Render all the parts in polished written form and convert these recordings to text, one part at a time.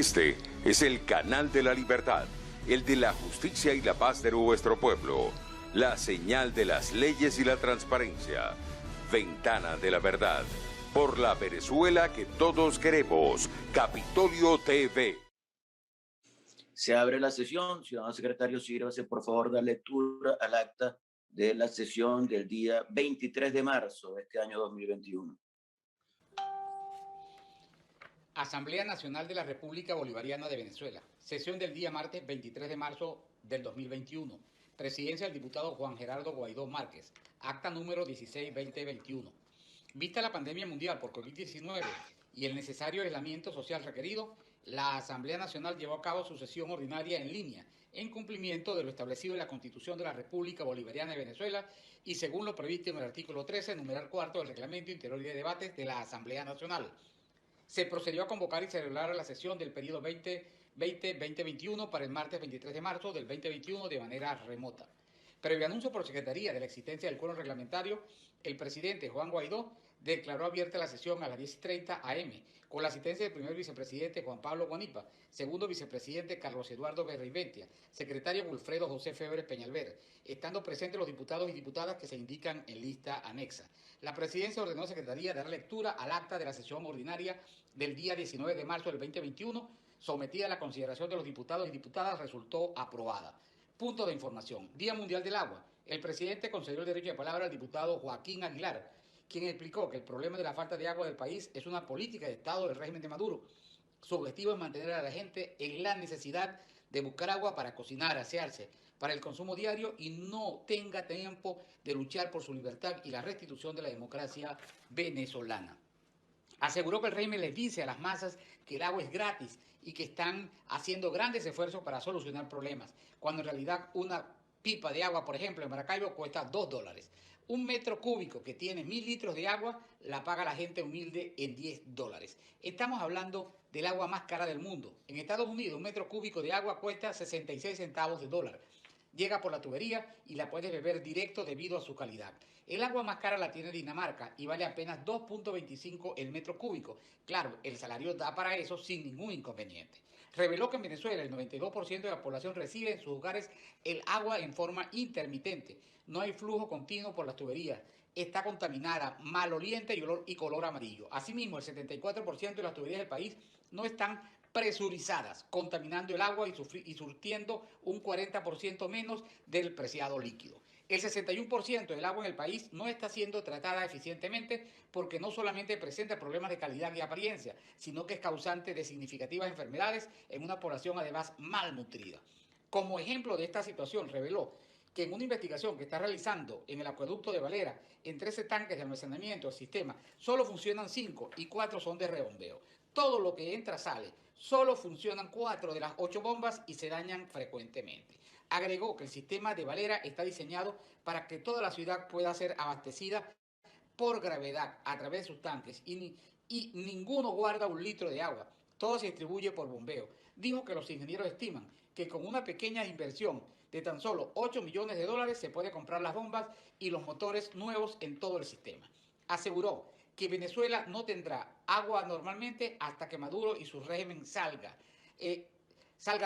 Este es el canal de la libertad, el de la justicia y la paz de nuestro pueblo, la señal de las leyes y la transparencia, Ventana de la Verdad, por la Venezuela que todos queremos, Capitolio TV. Se abre la sesión. Ciudadano secretario, sírvase por favor dar lectura al acta de la sesión del día 23 de marzo de este año 2021. Asamblea Nacional de la República Bolivariana de Venezuela. Sesión del día martes 23 de marzo del 2021. Presidencia del diputado Juan Gerardo Guaidó Márquez. Acta número 16-2021. Vista la pandemia mundial por COVID-19 y el necesario aislamiento social requerido, la Asamblea Nacional llevó a cabo su sesión ordinaria en línea, en cumplimiento de lo establecido en la Constitución de la República Bolivariana de Venezuela y según lo previsto en el artículo 13, numeral 4 del Reglamento Interior y de Debates de la Asamblea Nacional. Se procedió a convocar y celebrar la sesión del periodo 2020-2021 para el martes 23 de marzo del 2021 de manera remota. Previo anuncio por Secretaría de la existencia del quórum reglamentario, el presidente Juan Guaidó declaró abierta la sesión a las 10:30 am, con la asistencia del primer vicepresidente Juan Pablo Guanipa, segundo vicepresidente Carlos Eduardo Berreiventia, secretario Wilfredo José Febres Peñalver, estando presentes los diputados y diputadas que se indican en lista anexa. La presidencia ordenó a Secretaría dar lectura al acta de la sesión ordinaria del día 19 de marzo del 2021, sometida a la consideración de los diputados y diputadas, resultó aprobada. Punto de información. Día Mundial del Agua. El presidente concedió el derecho de palabra al diputado Joaquín Aguilar, quien explicó que el problema de la falta de agua del país es una política de Estado del régimen de Maduro. Su objetivo es mantener a la gente en la necesidad de buscar agua para cocinar, asearse, para el consumo diario y no tenga tiempo de luchar por su libertad y la restitución de la democracia venezolana. Aseguró que el régimen les dice a las masas que el agua es gratis y que están haciendo grandes esfuerzos para solucionar problemas, cuando en realidad una pipa de agua, por ejemplo, en Maracaibo cuesta $2. Un metro cúbico que tiene 1.000 litros de agua la paga la gente humilde en $10. Estamos hablando del agua más cara del mundo. En Estados Unidos, un metro cúbico de agua cuesta 66 centavos de dólar. Llega por la tubería y la puedes beber directo debido a su calidad. El agua más cara la tiene Dinamarca y vale apenas 2.25 el metro cúbico. Claro, el salario da para eso sin ningún inconveniente. Reveló que en Venezuela el 92% de la población recibe en sus hogares el agua en forma intermitente. No hay flujo continuo por las tuberías. Está contaminada, maloliente y color amarillo. Asimismo, el 74% de las tuberías del país no están presurizadas, contaminando el agua y surtiendo un 40% menos del preciado líquido. El 61% del agua en el país no está siendo tratada eficientemente porque no solamente presenta problemas de calidad y apariencia, sino que es causante de significativas enfermedades en una población además malnutrida. Como ejemplo de esta situación, reveló que en una investigación que está realizando en el acueducto de Valera, en 13 tanques de almacenamiento del sistema, solo funcionan 5 y 4 son de rebombeo. Todo lo que entra sale. Solo funcionan 4 de las 8 bombas y se dañan frecuentemente. Agregó que el sistema de Valera está diseñado para que toda la ciudad pueda ser abastecida por gravedad a través de sus tanques y ninguno guarda un litro de agua. Todo se distribuye por bombeo. Dijo que los ingenieros estiman que con una pequeña inversión de tan solo $8 millones se puede comprar las bombas y los motores nuevos en todo el sistema. Aseguró que Venezuela no tendrá agua normalmente hasta que Maduro y su régimen salgan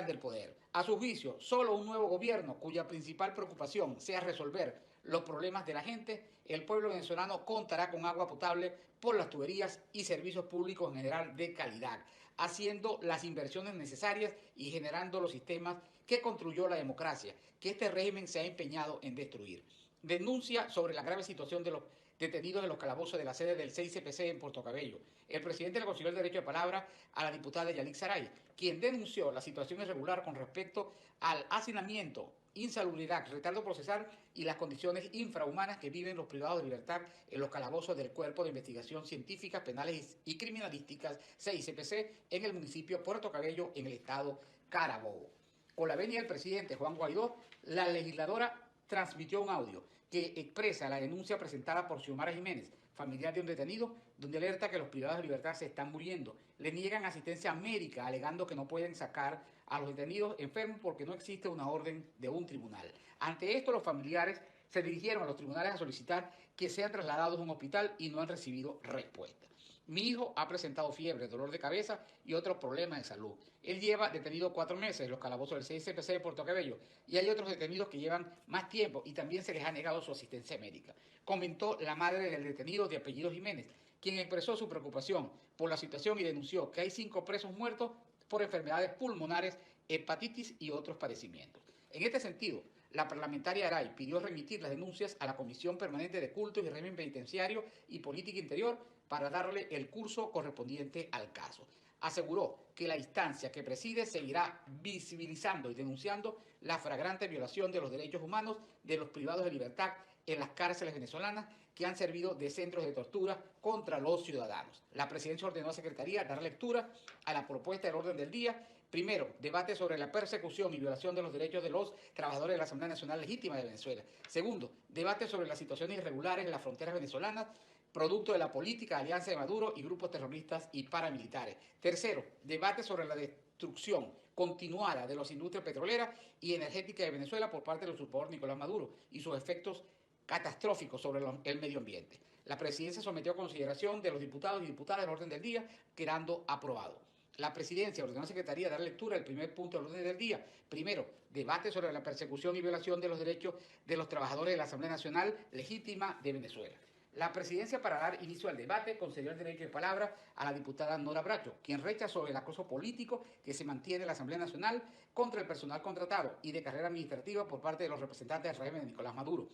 del poder. A su juicio, solo un nuevo gobierno cuya principal preocupación sea resolver los problemas de la gente, el pueblo venezolano contará con agua potable por las tuberías y servicios públicos en general de calidad, haciendo las inversiones necesarias y generando los sistemas que construyó la democracia, que este régimen se ha empeñado en destruir. Denuncia sobre la grave situación de los detenidos en los calabozos de la sede del CICPC en Puerto Cabello. El presidente le concedió el derecho de palabra a la diputada Yalik Saray, quien denunció la situación irregular con respecto al hacinamiento, insalubridad, retardo procesal y las condiciones infrahumanas que viven los privados de libertad en los calabozos del Cuerpo de Investigación Científicas, Penales y Criminalísticas, CICPC, en el municipio de Puerto Cabello, en el estado Carabobo. Con la venia del presidente Juan Guaidó, la legisladora transmitió un audio que expresa la denuncia presentada por Xiomara Jiménez, familiar de un detenido, donde alerta que los privados de libertad se están muriendo. Le niegan asistencia médica, alegando que no pueden sacar a los detenidos enfermos porque no existe una orden de un tribunal. Ante esto, los familiares se dirigieron a los tribunales a solicitar que sean trasladados a un hospital y no han recibido respuesta. Mi hijo ha presentado fiebre, dolor de cabeza y otros problemas de salud. Él lleva detenido 4 meses en los calabozos del CICPC de Puerto Cabello y hay otros detenidos que llevan más tiempo y también se les ha negado su asistencia médica. Comentó la madre del detenido de apellido Jiménez, quien expresó su preocupación por la situación y denunció que hay 5 presos muertos por enfermedades pulmonares, hepatitis y otros padecimientos. En este sentido, la parlamentaria Aray pidió remitir las denuncias a la Comisión Permanente de Cultos y Régimen Penitenciario y Política Interior para darle el curso correspondiente al caso. Aseguró que la instancia que preside seguirá visibilizando y denunciando la flagrante violación de los derechos humanos de los privados de libertad en las cárceles venezolanas que han servido de centros de tortura contra los ciudadanos. La presidencia ordenó a la Secretaría dar lectura a la propuesta del orden del día. Primero, debate sobre la persecución y violación de los derechos de los trabajadores de la Asamblea Nacional Legítima de Venezuela. Segundo, debate sobre las situaciones irregulares en las fronteras venezolanas, producto de la política, alianza de Maduro y grupos terroristas y paramilitares. Tercero, debate sobre la destrucción continuada de las industrias petroleras y energéticas de Venezuela por parte del usurpador Nicolás Maduro y sus efectos catastróficos sobre el medio ambiente. La presidencia sometió a consideración de los diputados y diputadas el orden del día, quedando aprobado. La presidencia ordenó a la Secretaría dar lectura al primer punto del orden del día. Primero, debate sobre la persecución y violación de los derechos de los trabajadores de la Asamblea Nacional Legítima de Venezuela. La presidencia, para dar inicio al debate, concedió el derecho de palabra a la diputada Nora Bracho, quien rechazó el acoso político que se mantiene en la Asamblea Nacional contra el personal contratado y de carrera administrativa por parte de los representantes del régimen de Nicolás Maduro.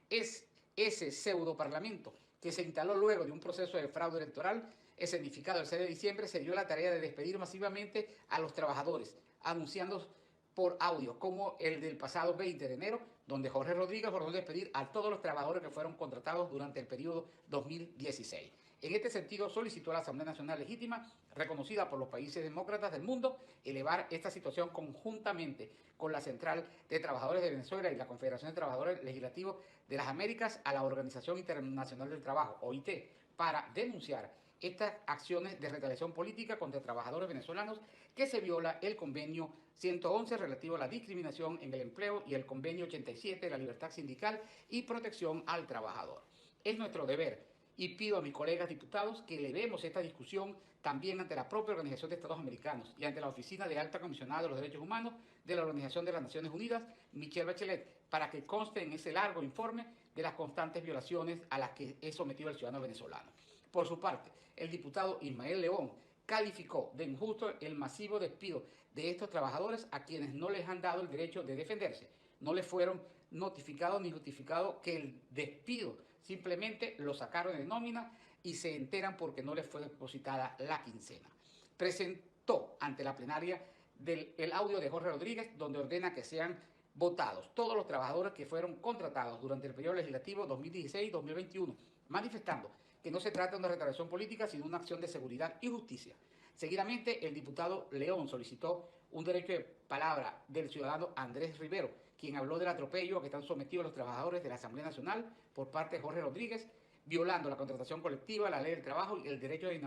Es ese pseudo parlamento que se instaló luego de un proceso de fraude electoral escenificado el 6 de diciembre, se dio la tarea de despedir masivamente a los trabajadores, anunciando por audio, como el del pasado 20 de enero, donde Jorge Rodríguez ordenó despedir a todos los trabajadores que fueron contratados durante el periodo 2016. En este sentido, solicitó a la Asamblea Nacional Legítima, reconocida por los países demócratas del mundo, elevar esta situación conjuntamente con la Central de Trabajadores de Venezuela y la Confederación de Trabajadores Legislativos de las Américas a la Organización Internacional del Trabajo, OIT, para denunciar estas acciones de retaliación política contra trabajadores venezolanos que se viola el convenio 111 relativo a la discriminación en el empleo y el convenio 87 de la libertad sindical y protección al trabajador. Es nuestro deber y pido a mis colegas diputados que elevemos esta discusión también ante la propia Organización de Estados Americanos y ante la Oficina de Alta Comisionada de los Derechos Humanos de la Organización de las Naciones Unidas, Michelle Bachelet, para que conste en ese largo informe de las constantes violaciones a las que es sometido el ciudadano venezolano. Por su parte, el diputado Ismael León calificó de injusto el masivo despido de estos trabajadores a quienes no les han dado el derecho de defenderse. No les fueron notificados ni justificado que el despido simplemente lo sacaron de nómina y se enteran porque no les fue depositada la quincena. Presentó ante la plenaria el audio de Jorge Rodríguez, donde ordena que sean votados todos los trabajadores que fueron contratados durante el periodo legislativo 2016-2021, manifestando que no se trata de una retaliación política, sino una acción de seguridad y justicia. Seguidamente, el diputado León solicitó un derecho de palabra del ciudadano Andrés Rivero, quien habló del atropello a que están sometidos los trabajadores de la Asamblea Nacional por parte de Jorge Rodríguez, violando la contratación colectiva, la ley del trabajo y el derecho de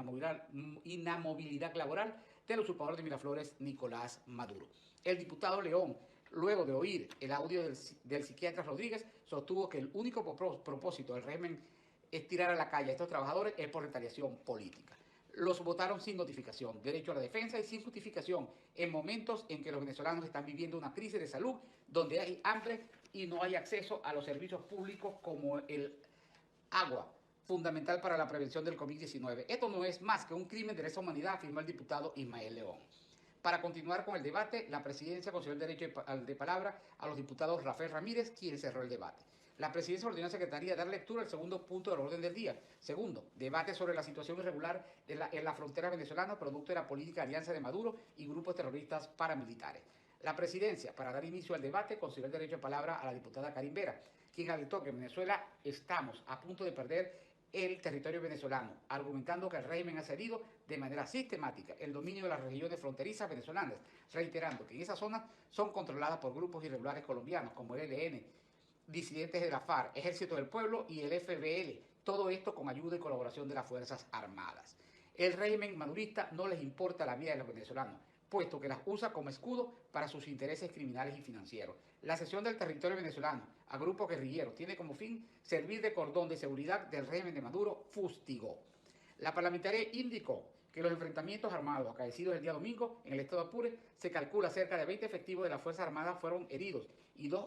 inamovilidad laboral del usurpador de Miraflores, Nicolás Maduro. El diputado León, luego de oír el audio del psiquiatra Rodríguez, sostuvo que el único propósito del régimen es tirar a la calle a estos trabajadores es por retaliación política. Los votaron sin notificación, derecho a la defensa y sin justificación, en momentos en que los venezolanos están viviendo una crisis de salud, donde hay hambre y no hay acceso a los servicios públicos como el agua, fundamental para la prevención del COVID-19. Esto no es más que un crimen de lesa humanidad, afirmó el diputado Ismael León. Para continuar con el debate, la presidencia concedió el derecho de palabra a los diputados Rafael Ramírez, quien cerró el debate. La presidencia ordenó a la Secretaría dar lectura al segundo punto del orden del día. Segundo, debate sobre la situación irregular en la frontera venezolana, producto de la política alianza de Maduro y grupos terroristas paramilitares. La presidencia, para dar inicio al debate, concedió el derecho de palabra a la diputada Karin Vera, quien alertó que en Venezuela estamos a punto de perder el territorio venezolano, argumentando que el régimen ha cedido de manera sistemática el dominio de las regiones fronterizas venezolanas, reiterando que en esas zonas son controladas por grupos irregulares colombianos como el ELN, disidentes de la FARC, Ejército del Pueblo y el FBL, todo esto con ayuda y colaboración de las Fuerzas Armadas. El régimen madurista no les importa la vida de los venezolanos, puesto que las usa como escudo para sus intereses criminales y financieros. La cesión del territorio venezolano a grupos guerrilleros tiene como fin servir de cordón de seguridad del régimen de Maduro, fustigó. La parlamentaria indicó que los enfrentamientos armados acaecidos el día domingo en el estado de Apure, se calcula cerca de 20 efectivos de las Fuerzas Armadas fueron heridos y dos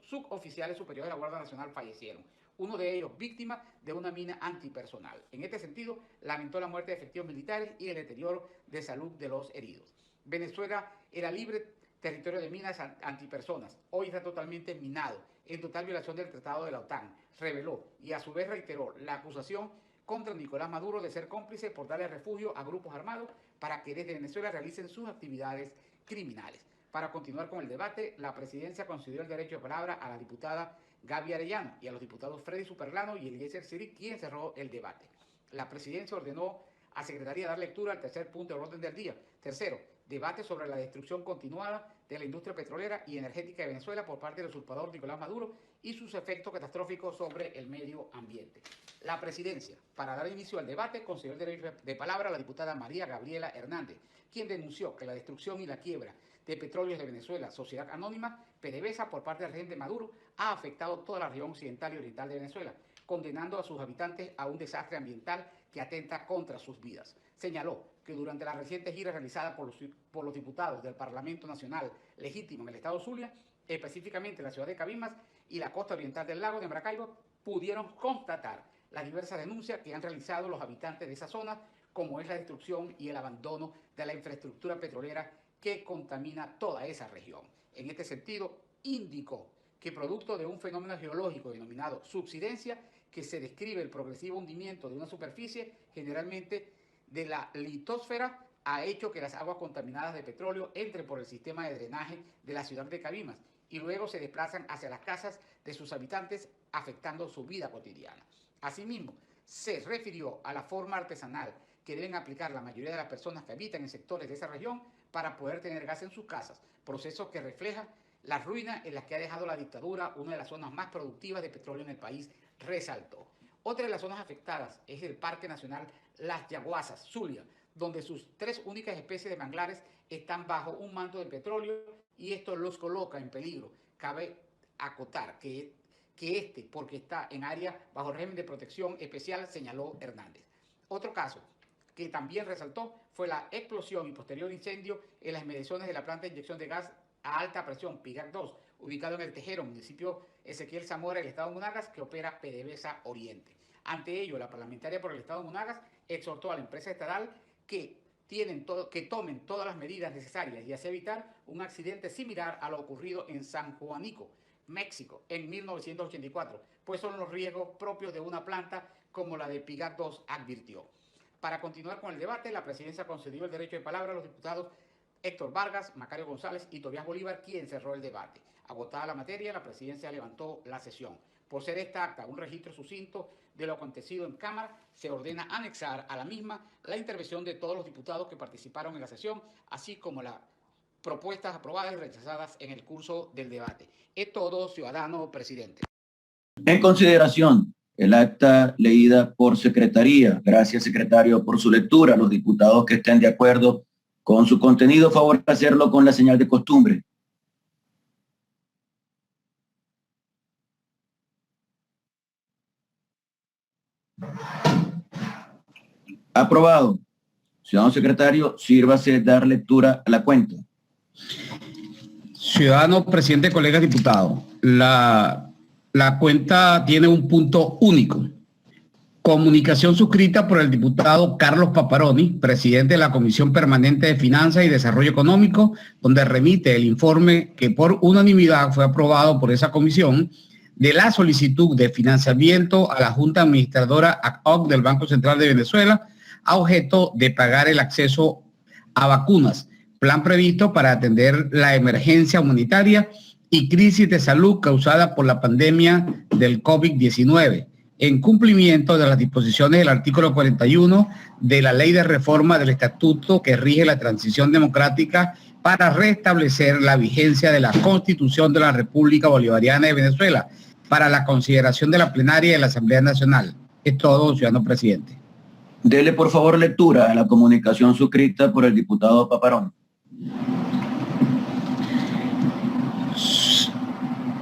suboficiales superiores de la Guardia Nacional fallecieron, uno de ellos víctima de una mina antipersonal. En este sentido, lamentó la muerte de efectivos militares y el deterioro de salud de los heridos. Venezuela era libre territorio de minas antipersonas, hoy está totalmente minado, en total violación del Tratado de la OTAN, reveló y a su vez reiteró la acusación contra Nicolás Maduro de ser cómplice por darle refugio a grupos armados para que desde Venezuela realicen sus actividades criminales. Para continuar con el debate, la presidencia concedió el derecho de palabra a la diputada Gaby Arellano y a los diputados Freddy Superlano y Eliezer Siri, quien cerró el debate. La presidencia ordenó a Secretaría dar lectura al tercer punto del orden del día. Tercero, debate sobre la destrucción continuada de la industria petrolera y energética de Venezuela por parte del usurpador Nicolás Maduro y sus efectos catastróficos sobre el medio ambiente. La presidencia, para dar inicio al debate, concedió el derecho de palabra a la diputada María Gabriela Hernández, quien denunció que la destrucción y la quiebra de Petróleos de Venezuela, Sociedad Anónima, PDVSA, por parte del régimen de Maduro, ha afectado toda la región occidental y oriental de Venezuela, condenando a sus habitantes a un desastre ambiental que atenta contra sus vidas. Señaló que durante la reciente gira realizada por los diputados del Parlamento Nacional legítimo en el estado Zulia, específicamente en la ciudad de Cabimas y la costa oriental del lago de Maracaibo, pudieron constatar las diversas denuncias que han realizado los habitantes de esa zona, como es la destrucción y el abandono de la infraestructura petrolera que contamina toda esa región. En este sentido, indicó que producto de un fenómeno geológico denominado subsidencia, que se describe el progresivo hundimiento de una superficie, generalmente de la litosfera, ha hecho que las aguas contaminadas de petróleo entren por el sistema de drenaje de la ciudad de Cabimas y luego se desplazan hacia las casas de sus habitantes, afectando su vida cotidiana. Asimismo, se refirió a la forma artesanal que deben aplicar la mayoría de las personas que habitan en sectores de esa región para poder tener gas en sus casas, proceso que refleja las ruinas en las que ha dejado la dictadura, una de las zonas más productivas de petróleo en el país, resaltó. Otra de las zonas afectadas es el Parque Nacional Las Yaguasas, Zulia, donde sus 3 únicas especies de manglares están bajo un manto de petróleo y esto los coloca en peligro. Cabe acotar que porque está en área bajo régimen de protección especial, señaló Hernández. Otro caso que también resaltó fue la explosión y posterior incendio en las inmediaciones de la planta de inyección de gas a alta presión, PIGAC 2, ubicado en El Tejero, municipio Ezequiel Zamora, el estado de Monagas, que opera PDVSA Oriente. Ante ello, la parlamentaria por el estado de Monagas exhortó a la empresa estatal que tomen todas las medidas necesarias y así evitar un accidente similar a lo ocurrido en San Juanico, México, en 1984, pues son los riesgos propios de una planta como la de PIGAC 2, advirtió. Para continuar con el debate, la presidencia concedió el derecho de palabra a los diputados Héctor Vargas, Macario González y Tobías Bolívar, quien cerró el debate. Agotada la materia, la presidencia levantó la sesión. Por ser esta acta un registro sucinto de lo acontecido en Cámara, se ordena anexar a la misma la intervención de todos los diputados que participaron en la sesión, así como las propuestas aprobadas y rechazadas en el curso del debate. Es todo, ciudadano presidente. En consideración, el acta leída por secretaría. Gracias, secretario, por su lectura. Los diputados que estén de acuerdo con su contenido, favor de hacerlo con la señal de costumbre. Aprobado. Ciudadano secretario, sírvase dar lectura a la cuenta. Ciudadano presidente, colegas diputados, la cuenta tiene un punto único. Comunicación suscrita por el diputado Carlos Paparoni, presidente de la Comisión Permanente de Finanzas y Desarrollo Económico, donde remite el informe que por unanimidad fue aprobado por esa comisión de la solicitud de financiamiento a la Junta Administradora ACOC del Banco Central de Venezuela a objeto de pagar el acceso a vacunas, plan previsto para atender la emergencia humanitaria y crisis de salud causada por la pandemia del COVID-19, en cumplimiento de las disposiciones del artículo 41 de la Ley de Reforma del Estatuto que rige la transición democrática para restablecer la vigencia de la Constitución de la República Bolivariana de Venezuela para la consideración de la plenaria de la Asamblea Nacional. Es todo, ciudadano presidente. Dele, por favor, lectura a la comunicación suscrita por el diputado Paparoni.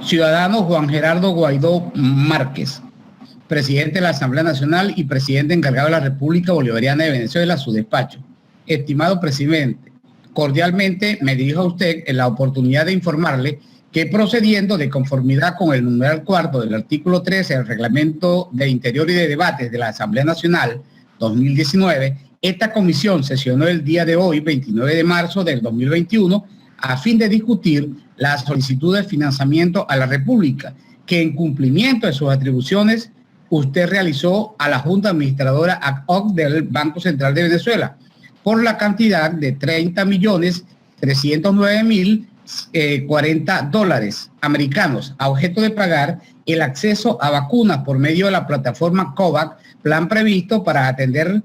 Ciudadano Juan Gerardo Guaidó Márquez. presidente de la Asamblea Nacional y presidente encargado de la República Bolivariana de Venezuela, su despacho. Estimado presidente, cordialmente me dirijo a usted en la oportunidad de informarle que procediendo de conformidad con el numeral cuarto del artículo 13 del Reglamento de Interior y de Debates de la Asamblea Nacional 2019, esta comisión sesionó el día de hoy, 29 de marzo del 2021, a fin de discutir la solicitud de financiamiento a la República, que en cumplimiento de sus atribuciones usted realizó a la Junta Administradora ad hoc del Banco Central de Venezuela por la cantidad de $30.309.040 americanos, a objeto de pagar el acceso a vacunas por medio de la plataforma COVAX, plan previsto para atender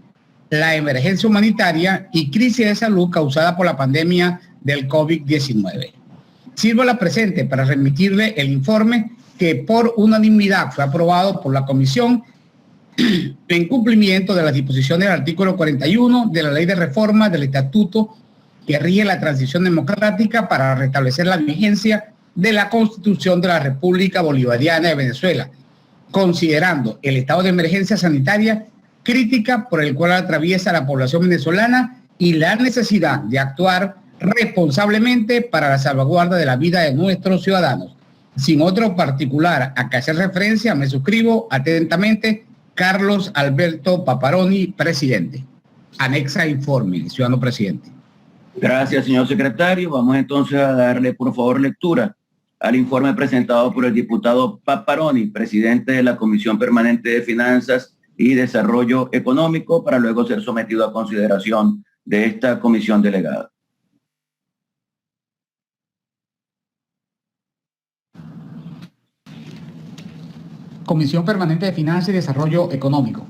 la emergencia humanitaria y crisis de salud causada por la pandemia del COVID-19. Sirvo la presente para remitirle el informe que por unanimidad fue aprobado por la Comisión en cumplimiento de las disposiciones del artículo 41 de la Ley de Reforma del Estatuto que rige la transición democrática para restablecer la vigencia de la Constitución de la República Bolivariana de Venezuela, considerando el estado de emergencia sanitaria crítica por el cual atraviesa la población venezolana y la necesidad de actuar responsablemente para la salvaguarda de la vida de nuestros ciudadanos. Sin otro particular a que hacer referencia, me suscribo atentamente, Carlos Alberto Paparoni, presidente. Anexa informe, ciudadano presidente. Gracias, señor secretario. Vamos entonces a darle, por favor, lectura al informe presentado por el diputado Paparoni, presidente de la Comisión Permanente de Finanzas y Desarrollo Económico, para luego ser sometido a consideración de esta comisión delegada. Comisión Permanente de Finanzas y Desarrollo Económico.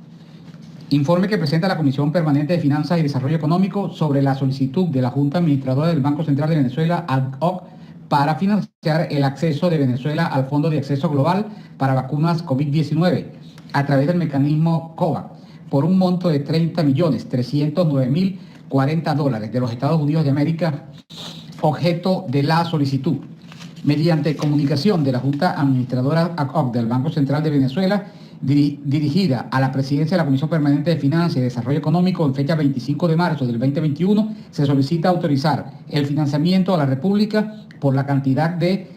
Informe que presenta la Comisión Permanente de Finanzas y Desarrollo Económico sobre la solicitud de la Junta Administradora del Banco Central de Venezuela ad hoc para financiar el acceso de Venezuela al Fondo de Acceso Global para Vacunas COVID-19 a través del mecanismo COVAX por un monto de $30.309.040 de los Estados Unidos de América, objeto de la solicitud. Mediante comunicación de la Junta Administradora ad hoc del Banco Central de Venezuela, dirigida a la Presidencia de la Comisión Permanente de Finanzas y Desarrollo Económico en fecha 25 de marzo del 2021, se solicita autorizar el financiamiento a la República por la cantidad de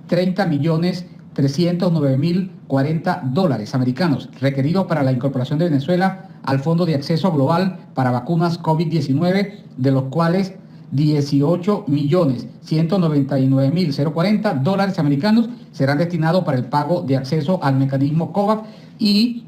$30.309.040 americanos, requeridos para la incorporación de Venezuela al Fondo de Acceso Global para Vacunas COVID-19, de los cuales $18.199.040 americanos serán destinados para el pago de acceso al mecanismo COVAX y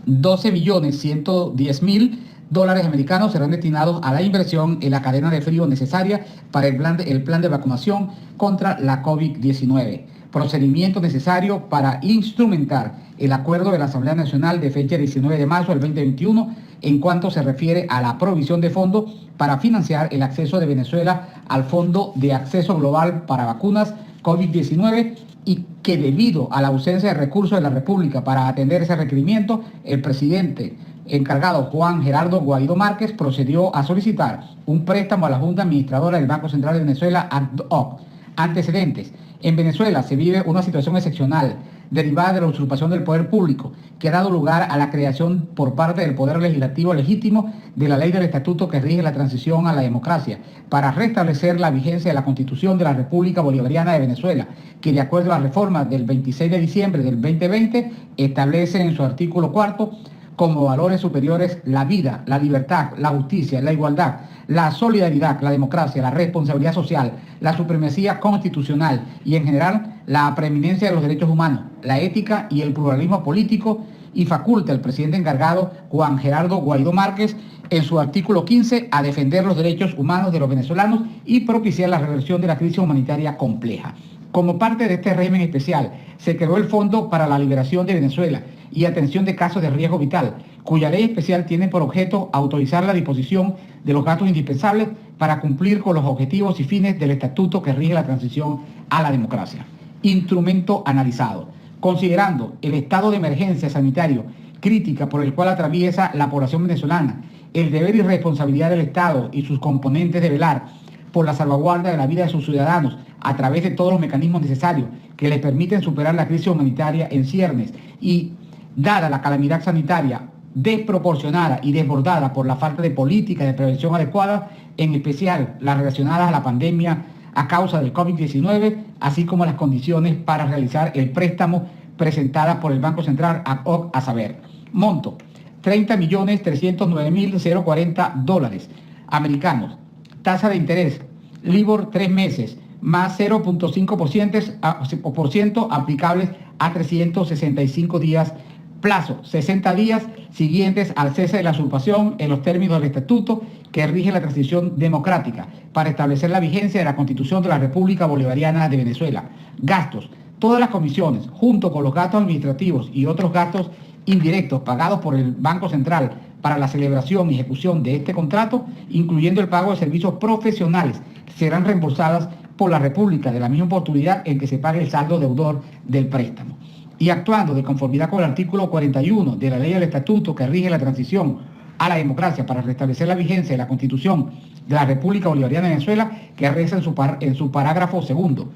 $12.110.000 americanos serán destinados a la inversión en la cadena de frío necesaria para el plan de vacunación contra la COVID-19. Procedimiento necesario para instrumentar el acuerdo de la Asamblea Nacional de fecha 19 de marzo del 2021 en cuanto se refiere a la provisión de fondos para financiar el acceso de Venezuela al Fondo de Acceso Global para Vacunas COVID-19 y que debido a la ausencia de recursos de la República para atender ese requerimiento, el presidente encargado Juan Gerardo Guaidó Márquez procedió a solicitar un préstamo a la Junta Administradora del Banco Central de Venezuela ad hoc. Antecedentes. En Venezuela se vive una situación excepcional derivada de la usurpación del poder público, que ha dado lugar a la creación por parte del Poder Legislativo legítimo de la ley del estatuto que rige la transición a la democracia, para restablecer la vigencia de la Constitución de la República Bolivariana de Venezuela, que de acuerdo a la reforma del 26 de diciembre del 2020 establece en su artículo 4 como valores superiores la vida, la libertad, la justicia, la igualdad, la solidaridad, la democracia, la responsabilidad social, la supremacía constitucional y en general la preeminencia de los derechos humanos, la ética y el pluralismo político, y faculta al presidente encargado Juan Gerardo Guaidó Márquez en su artículo 15 a defender los derechos humanos de los venezolanos y propiciar la reversión de la crisis humanitaria compleja. Como parte de este régimen especial, se creó el Fondo para la Liberación de Venezuela y Atención de Casos de Riesgo Vital, cuya ley especial tiene por objeto autorizar la disposición de los gastos indispensables para cumplir con los objetivos y fines del estatuto que rige la transición a la democracia. Instrumento analizado. Considerando el estado de emergencia sanitario crítica por el cual atraviesa la población venezolana, el deber y responsabilidad del Estado y sus componentes de velar por la salvaguarda de la vida de sus ciudadanos a través de todos los mecanismos necesarios que les permiten superar la crisis humanitaria en ciernes y dada la calamidad sanitaria desproporcionada y desbordada por la falta de política de prevención adecuada, en especial las relacionadas a la pandemia a causa del COVID-19, así como las condiciones para realizar el préstamo presentada por el Banco Central a saber, monto, $30.309.040 americanos, tasa de interés, LIBOR 3 meses, más 0.5% aplicables a 365 días, plazo 60 días siguientes al cese de la usurpación en los términos del estatuto que rige la transición democrática para establecer la vigencia de la Constitución de la República Bolivariana de Venezuela. Gastos. Todas las comisiones, junto con los gastos administrativos y otros gastos indirectos pagados por el Banco Central para la celebración y ejecución de este contrato, incluyendo el pago de servicios profesionales, serán reembolsadas por la República de la misma oportunidad en que se pague el saldo deudor del préstamo. Y actuando de conformidad con el artículo 41 de la Ley del Estatuto que rige la transición a la democracia para restablecer la vigencia de la Constitución de la República Bolivariana de Venezuela, que reza en su parágrafo segundo.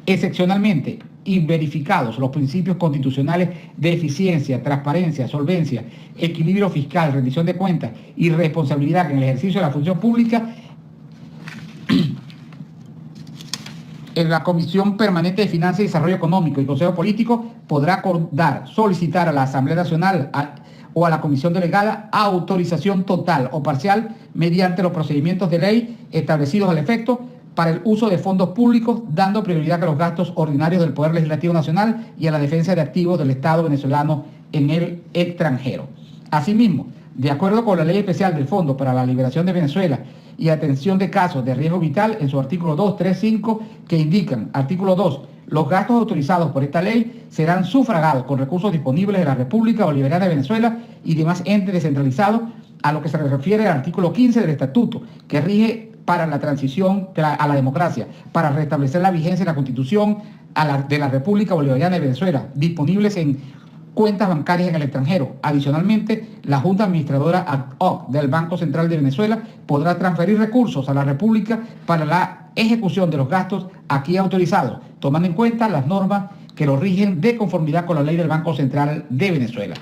Excepcionalmente, y verificados los principios constitucionales de eficiencia, transparencia, solvencia, equilibrio fiscal, rendición de cuentas y responsabilidad en el ejercicio de la función pública, en la Comisión Permanente de Finanzas y Desarrollo Económico y Consejo Político podrá acordar, solicitar a la Asamblea Nacional o a la Comisión Delegada autorización total o parcial mediante los procedimientos de ley establecidos al efecto para el uso de fondos públicos, dando prioridad a los gastos ordinarios del Poder Legislativo Nacional y a la defensa de activos del Estado venezolano en el extranjero. Asimismo, de acuerdo con la Ley Especial del Fondo para la Liberación de Venezuela y atención de casos de riesgo vital en su artículo 2, 3, 5, que indican, artículo 2, los gastos autorizados por esta ley serán sufragados con recursos disponibles de la República Bolivariana de Venezuela y demás entes descentralizados, a lo que se refiere al artículo 15 del Estatuto, que rige para la transición a la democracia, para restablecer la vigencia de la Constitución de la República Bolivariana de Venezuela, disponibles en cuentas bancarias en el extranjero. Adicionalmente, la Junta Administradora ad hoc del Banco Central de Venezuela podrá transferir recursos a la República para la ejecución de los gastos aquí autorizados, tomando en cuenta las normas que lo rigen de conformidad con la ley del Banco Central de Venezuela.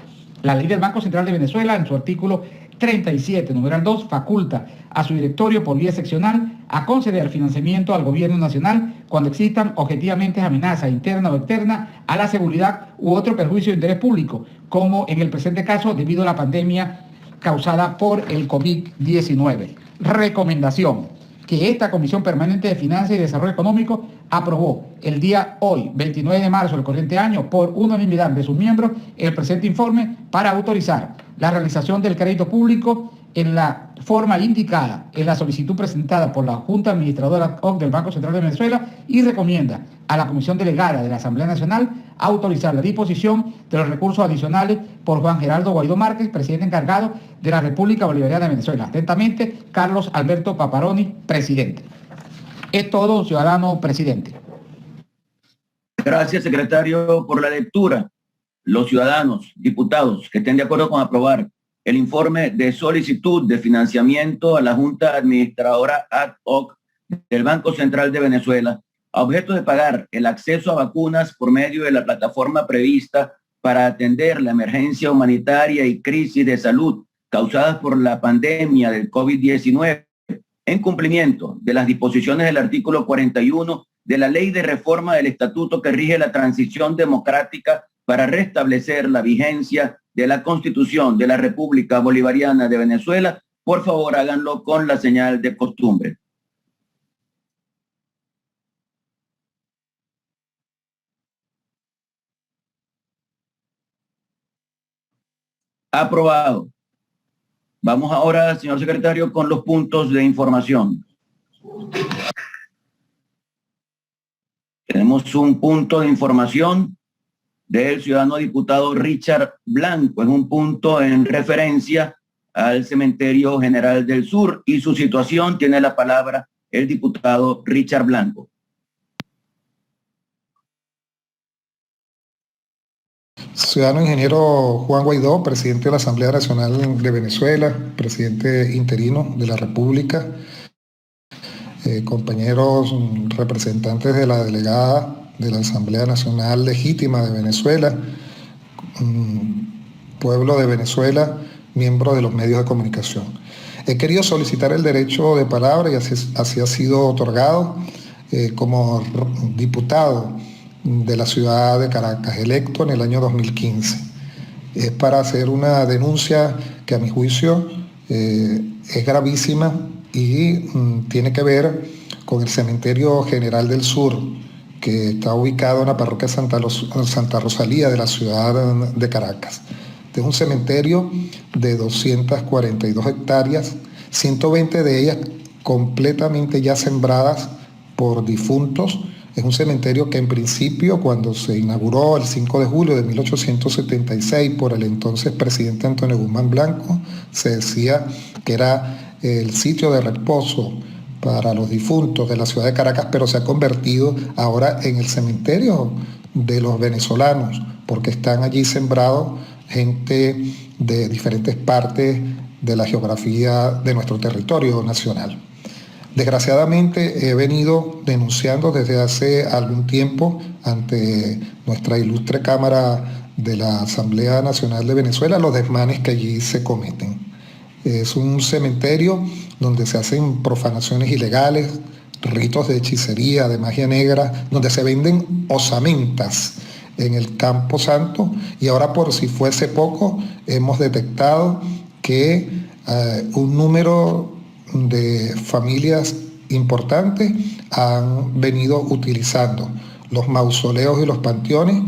La ley del Banco Central de Venezuela, en su artículo 37, numeral 2, faculta a su directorio por vía seccional a conceder financiamiento al gobierno nacional cuando existan objetivamente amenazas interna o externa a la seguridad u otro perjuicio de interés público, como en el presente caso debido a la pandemia causada por el COVID-19. Recomendación: que esta Comisión Permanente de Finanzas y Desarrollo Económico aprobó el día hoy, 29 de marzo del corriente año, por unanimidad de sus miembros, el presente informe para autorizar la realización del crédito público en la forma indicada en la solicitud presentada por la Junta Administradora del Banco Central de Venezuela y recomienda a la Comisión Delegada de la Asamblea Nacional autorizar la disposición de los recursos adicionales por Juan Gerardo Guaidó Márquez, presidente encargado de la República Bolivariana de Venezuela. Atentamente, Carlos Alberto Paparoni, presidente. Es todo, ciudadano presidente. Gracias, secretario, por la lectura. Los ciudadanos, diputados que estén de acuerdo con aprobar el informe de solicitud de financiamiento a la Junta Administradora ad hoc del Banco Central de Venezuela, a objeto de pagar el acceso a vacunas por medio de la plataforma prevista para atender la emergencia humanitaria y crisis de salud causadas por la pandemia del COVID-19, en cumplimiento de las disposiciones del artículo 41 de la Ley de Reforma del Estatuto que rige la transición democrática para restablecer la vigencia de la Constitución de la República Bolivariana de Venezuela. Por favor, háganlo con la señal de costumbre. Aprobado. Vamos ahora, señor secretario, con los puntos de información. Tenemos un punto de información del ciudadano diputado Richard Blanco. Es un punto en referencia al Cementerio General del Sur y su situación. Tiene la palabra el diputado Richard Blanco. Ciudadano ingeniero Juan Guaidó, presidente de la Asamblea Nacional de Venezuela, presidente interino de la República, compañeros representantes de la delegada de la Asamblea Nacional Legítima de Venezuela, pueblo de Venezuela, miembros de los medios de comunicación. He querido solicitar el derecho de palabra y así ha sido otorgado como diputado de la ciudad de Caracas, electo en el año 2015. Es para hacer una denuncia que a mi juicio es gravísima y tiene que ver con el Cementerio General del Sur, que está ubicado en la parroquia Santa Rosalía de la ciudad de Caracas. Este es un cementerio de 242 hectáreas, 120 de ellas completamente ya sembradas por difuntos. Es un cementerio que en principio, cuando se inauguró el 5 de julio de 1876 por el entonces presidente Antonio Guzmán Blanco, se decía que era el sitio de reposo para los difuntos de la ciudad de Caracas, pero se ha convertido ahora en el cementerio de los venezolanos, porque están allí sembrados gente de diferentes partes de la geografía de nuestro territorio nacional. Desgraciadamente he venido denunciando desde hace algún tiempo ante nuestra ilustre Cámara de la Asamblea Nacional de Venezuela los desmanes que allí se cometen. Es un cementerio donde se hacen profanaciones ilegales, ritos de hechicería, de magia negra, donde se venden osamentas en el Campo Santo, y ahora, por si fuese poco, hemos detectado que un número de familias importantes han venido utilizando los mausoleos y los panteones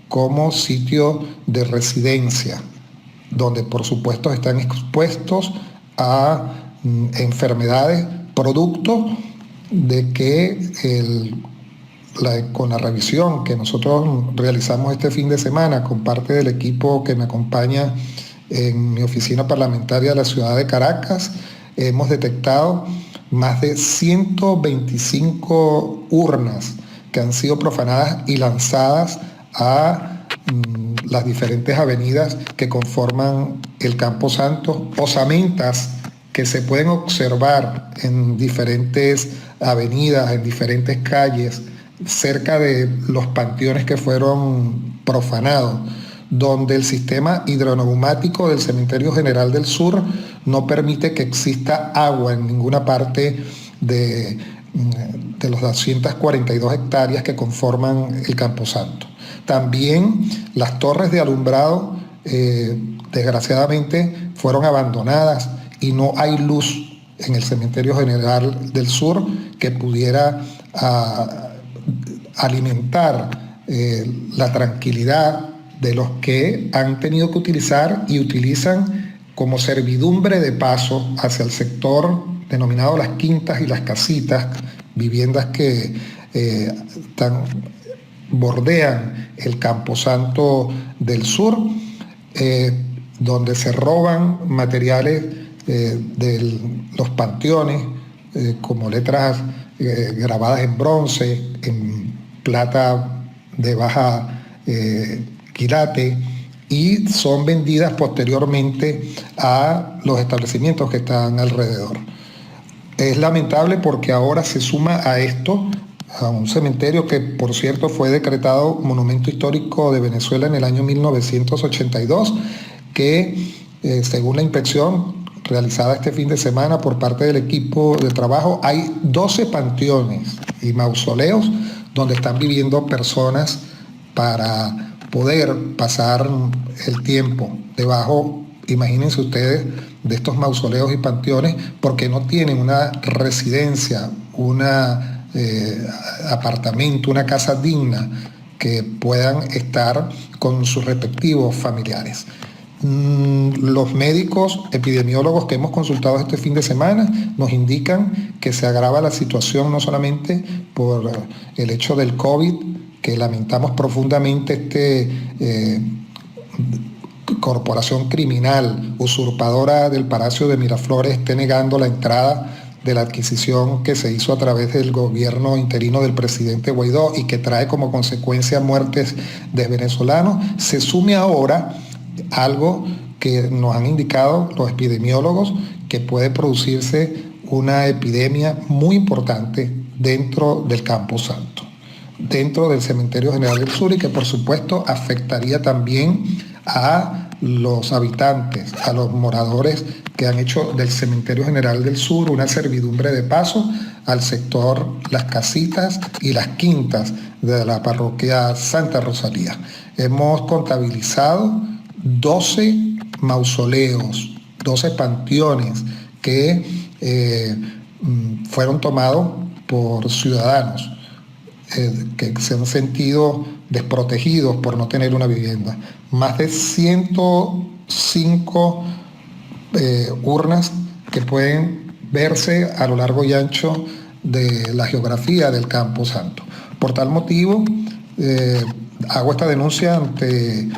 como sitio de residencia, donde por supuesto están expuestos a enfermedades producto de que con la revisión que nosotros realizamos este fin de semana con parte del equipo que me acompaña en mi oficina parlamentaria de la ciudad de Caracas, hemos detectado más de 125 urnas que han sido profanadas y lanzadas a las diferentes avenidas que conforman el Campo Santo, osamentas que se pueden observar en diferentes avenidas, en diferentes calles, cerca de los panteones que fueron profanados, donde el sistema hidroneumático del Cementerio General del Sur no permite que exista agua en ninguna parte de los 242 hectáreas que conforman el Camposanto. También las torres de alumbrado, desgraciadamente, fueron abandonadas y no hay luz en el Cementerio General del Sur que pudiera alimentar la tranquilidad de los que han tenido que utilizar y utilizan como servidumbre de paso hacia el sector denominado las quintas y las casitas, viviendas que bordean el Camposanto del Sur, donde se roban materiales de los panteones, como letras grabadas en bronce, en plata de baja quilate, y son vendidas posteriormente a los establecimientos que están alrededor. Es lamentable porque ahora se suma a esto a un cementerio que, por cierto, fue decretado Monumento Histórico de Venezuela en el año 1982, que según la inspección realizada este fin de semana por parte del equipo de trabajo, hay 12 panteones y mausoleos donde están viviendo personas para poder pasar el tiempo debajo, imagínense ustedes, de estos mausoleos y panteones, porque no tienen una residencia, un apartamento, una casa digna que puedan estar con sus respectivos familiares. Los médicos epidemiólogos que hemos consultado este fin de semana nos indican que se agrava la situación no solamente por el hecho del COVID, que lamentamos profundamente corporación criminal usurpadora del Palacio de Miraflores esté negando la entrada de la adquisición que se hizo a través del gobierno interino del presidente Guaidó y que trae como consecuencia muertes de venezolanos, se sume ahora algo que nos han indicado los epidemiólogos, que puede producirse una epidemia muy importante dentro del Camposanto, dentro del Cementerio General del Sur, y que por supuesto afectaría también a los habitantes, a los moradores que han hecho del Cementerio General del Sur una servidumbre de paso al sector Las Casitas y Las Quintas de la parroquia Santa Rosalía. Hemos contabilizado 12 mausoleos, 12 panteones que fueron tomados por ciudadanos que se han sentido desprotegidos por no tener una vivienda. Más de 105 urnas que pueden verse a lo largo y ancho de la geografía del Campo Santo. Por tal motivo, hago esta denuncia ante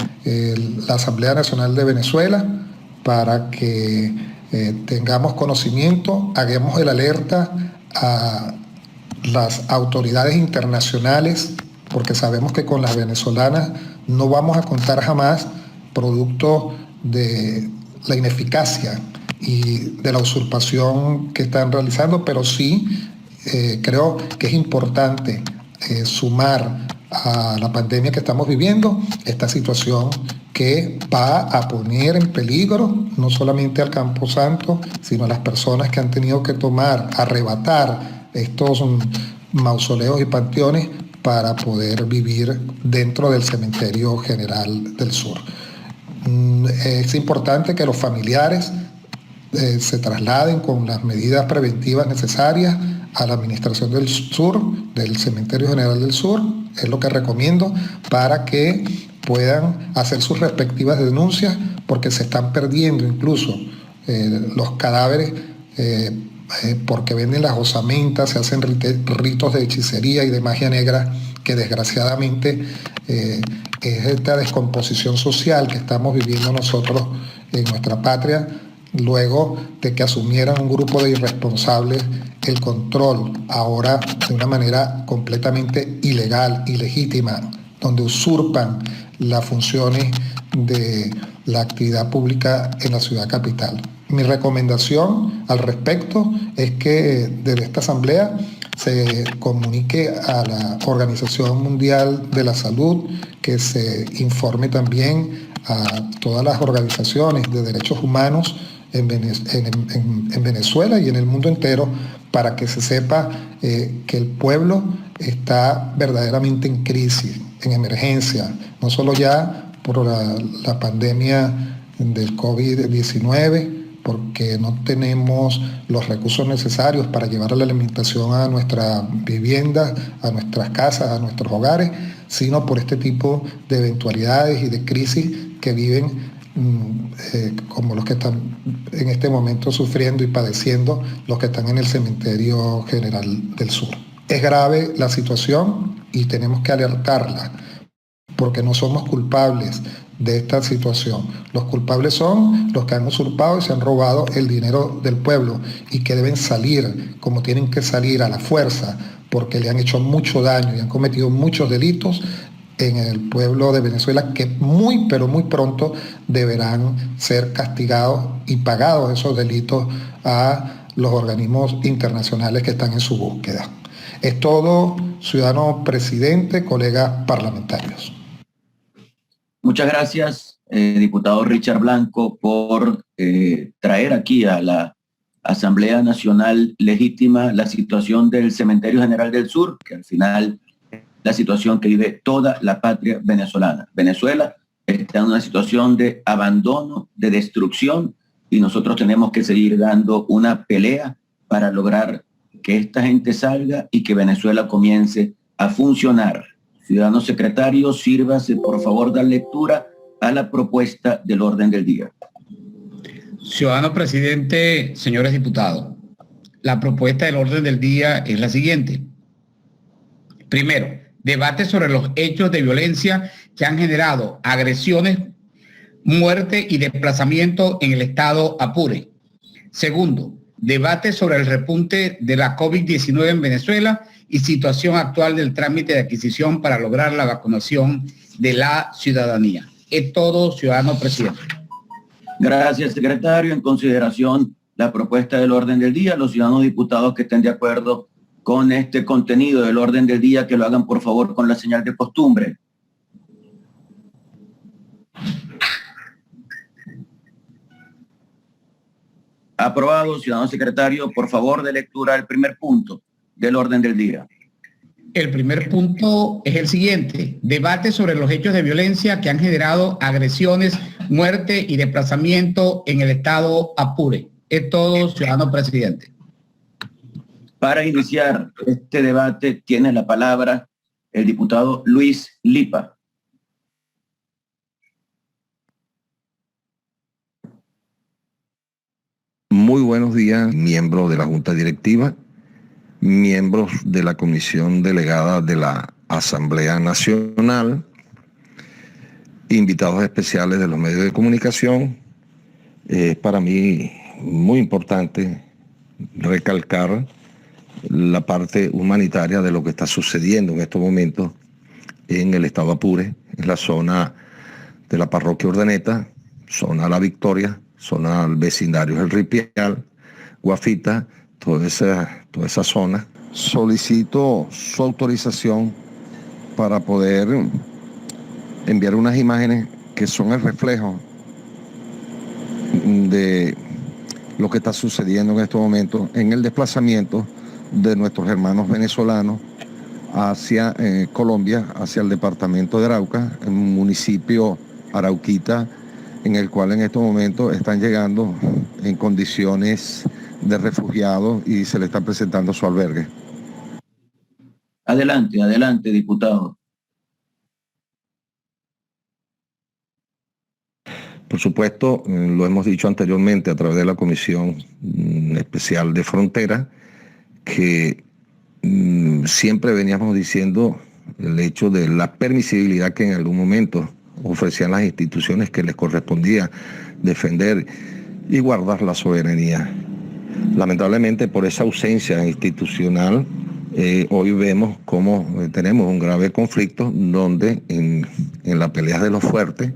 la Asamblea Nacional de Venezuela para que tengamos conocimiento, hagamos el alerta a las autoridades internacionales, porque sabemos que con las venezolanas no vamos a contar jamás, producto de la ineficacia y de la usurpación que están realizando, pero sí creo que es importante sumar a la pandemia que estamos viviendo esta situación que va a poner en peligro no solamente al Camposanto, sino a las personas que han tenido que arrebatar estos mausoleos y panteones para poder vivir dentro del Cementerio General del Sur. Es importante que los familiares se trasladen con las medidas preventivas necesarias a la Administración del Sur, del Cementerio General del Sur, es lo que recomiendo, para que puedan hacer sus respectivas denuncias, porque se están perdiendo incluso los cadáveres porque venden las osamentas, se hacen ritos de hechicería y de magia negra, que desgraciadamente es esta descomposición social que estamos viviendo nosotros en nuestra patria, luego de que asumieran un grupo de irresponsables el control, ahora de una manera completamente ilegal, ilegítima, donde usurpan las funciones de la actividad pública en la ciudad capital. Mi recomendación al respecto es que desde esta asamblea se comunique a la Organización Mundial de la Salud, que se informe también a todas las organizaciones de derechos humanos en Venezuela y en el mundo entero, para que se sepa que el pueblo está verdaderamente en crisis, en emergencia, no solo ya por la pandemia del COVID-19, porque no tenemos los recursos necesarios para llevar la alimentación a nuestras viviendas, a nuestras casas, a nuestros hogares, sino por este tipo de eventualidades y de crisis que viven como los que están en este momento sufriendo y padeciendo los que están en el Cementerio General del Sur. Es grave la situación y tenemos que alertarla, porque no somos culpables de esta situación. Los culpables son los que han usurpado y se han robado el dinero del pueblo y que deben salir como tienen que salir, a la fuerza, porque le han hecho mucho daño y han cometido muchos delitos en el pueblo de Venezuela, que muy, pero muy pronto deberán ser castigados y pagados esos delitos a los organismos internacionales que están en su búsqueda. Es todo, ciudadano presidente, colegas parlamentarios. Muchas gracias, diputado Richard Blanco, por traer aquí a la Asamblea Nacional Legítima la situación del Cementerio General del Sur, que al final la situación que vive toda la patria venezolana. Venezuela está en una situación de abandono, de destrucción, y nosotros tenemos que seguir dando una pelea para lograr que esta gente salga y que Venezuela comience a funcionar. Ciudadano secretario, sírvase por favor dar lectura a la propuesta del orden del día. Ciudadano presidente, señores diputados, la propuesta del orden del día es la siguiente. Primero, debate sobre los hechos de violencia que han generado agresiones, muerte y desplazamiento en el estado Apure. Segundo, debate sobre el repunte de la COVID-19 en Venezuela y situación actual del trámite de adquisición para lograr la vacunación de la ciudadanía. Es todo, ciudadano presidente. Gracias, secretario. En consideración la propuesta del orden del día, los ciudadanos diputados que estén de acuerdo con este contenido del orden del día, que lo hagan por favor con la señal de costumbre. Aprobado. Ciudadano secretario, por favor, de lectura el primer punto del orden del día. El primer punto es el siguiente: debate sobre los hechos de violencia que han generado agresiones, muerte y desplazamiento en el estado Apure. Es todo, ciudadano presidente. Para iniciar este debate tiene la palabra el diputado Luis Lipa. Muy buenos días, miembros de la Junta Directiva, miembros de la Comisión Delegada de la Asamblea Nacional, invitados especiales de los medios de comunicación. Es para mí muy importante recalcar la parte humanitaria de lo que está sucediendo en estos momentos en el estado Apure, en la zona de la parroquia Urdaneta, zona La Victoria, zona del vecindario El Ripial, Guafita, toda esa zona. Solicito su autorización para poder enviar unas imágenes que son el reflejo de lo que está sucediendo en estos momentos en el desplazamiento de nuestros hermanos venezolanos hacia Colombia, hacia el departamento de Arauca, en un municipio Arauquita, en el cual en estos momentos están llegando en condiciones de refugiados y se le está presentando su albergue. Adelante, diputado. Por supuesto, lo hemos dicho anteriormente a través de la Comisión Especial de Frontera, que siempre veníamos diciendo el hecho de la permisibilidad que en algún momento ofrecían las instituciones que les correspondía defender y guardar la soberanía. Lamentablemente, por esa ausencia institucional, hoy vemos cómo tenemos un grave conflicto donde en la pelea de los fuertes,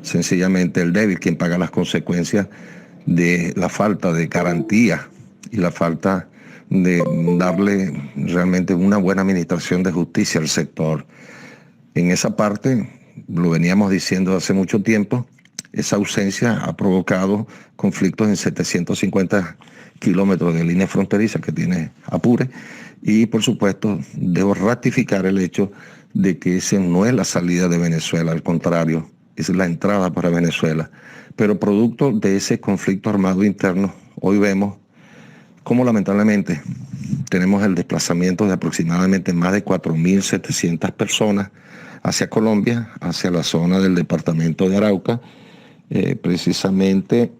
sencillamente el débil quien paga las consecuencias de la falta de garantía y la falta de darle realmente una buena administración de justicia al sector. En esa parte, lo veníamos diciendo hace mucho tiempo, esa ausencia ha provocado conflictos en 750 kilómetros de línea fronteriza que tiene Apure, y por supuesto debo ratificar el hecho de que esa no es la salida de Venezuela, al contrario, es la entrada para Venezuela. Pero producto de ese conflicto armado interno, hoy vemos cómo lamentablemente tenemos el desplazamiento de aproximadamente más de 4.700 personas hacia Colombia, hacia la zona del departamento de Arauca, precisamente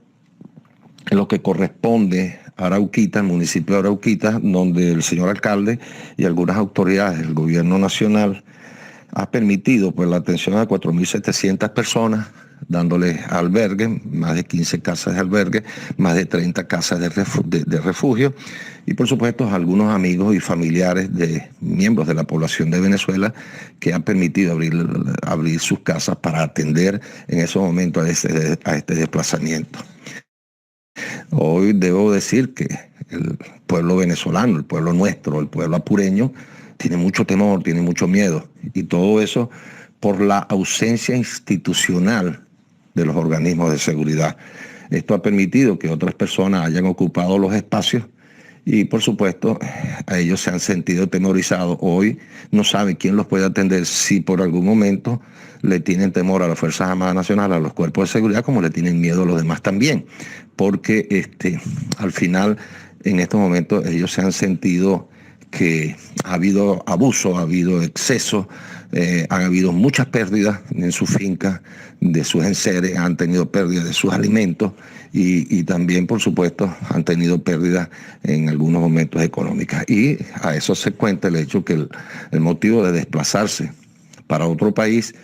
en lo que corresponde a Arauquita, el municipio de Arauquita, donde el señor alcalde y algunas autoridades del gobierno nacional ha permitido pues, la atención a 4.700 personas, dándole albergue, más de 15 casas de albergue, más de 30 casas de refugio, y por supuesto algunos amigos y familiares de miembros de la población de Venezuela que han permitido abrir sus casas para atender en esos momentos a este desplazamiento. Hoy debo decir que el pueblo venezolano, el pueblo nuestro, el pueblo apureño, tiene mucho temor, tiene mucho miedo, y todo eso por la ausencia institucional de los organismos de seguridad. Esto ha permitido que otras personas hayan ocupado los espacios y, por supuesto, a ellos se han sentido temorizados. Hoy no saben quién los puede atender, si por algún momento le tienen temor a las Fuerzas Armadas Nacionales, a los cuerpos de seguridad, como le tienen miedo a los demás también, porque al final, en estos momentos, ellos se han sentido que ha habido abuso, ha habido exceso, han habido muchas pérdidas en sus fincas, de sus enseres, han tenido pérdidas de sus alimentos y también, por supuesto, han tenido pérdidas en algunos momentos económicas. Y a eso se cuenta el hecho que el motivo de desplazarse para otro país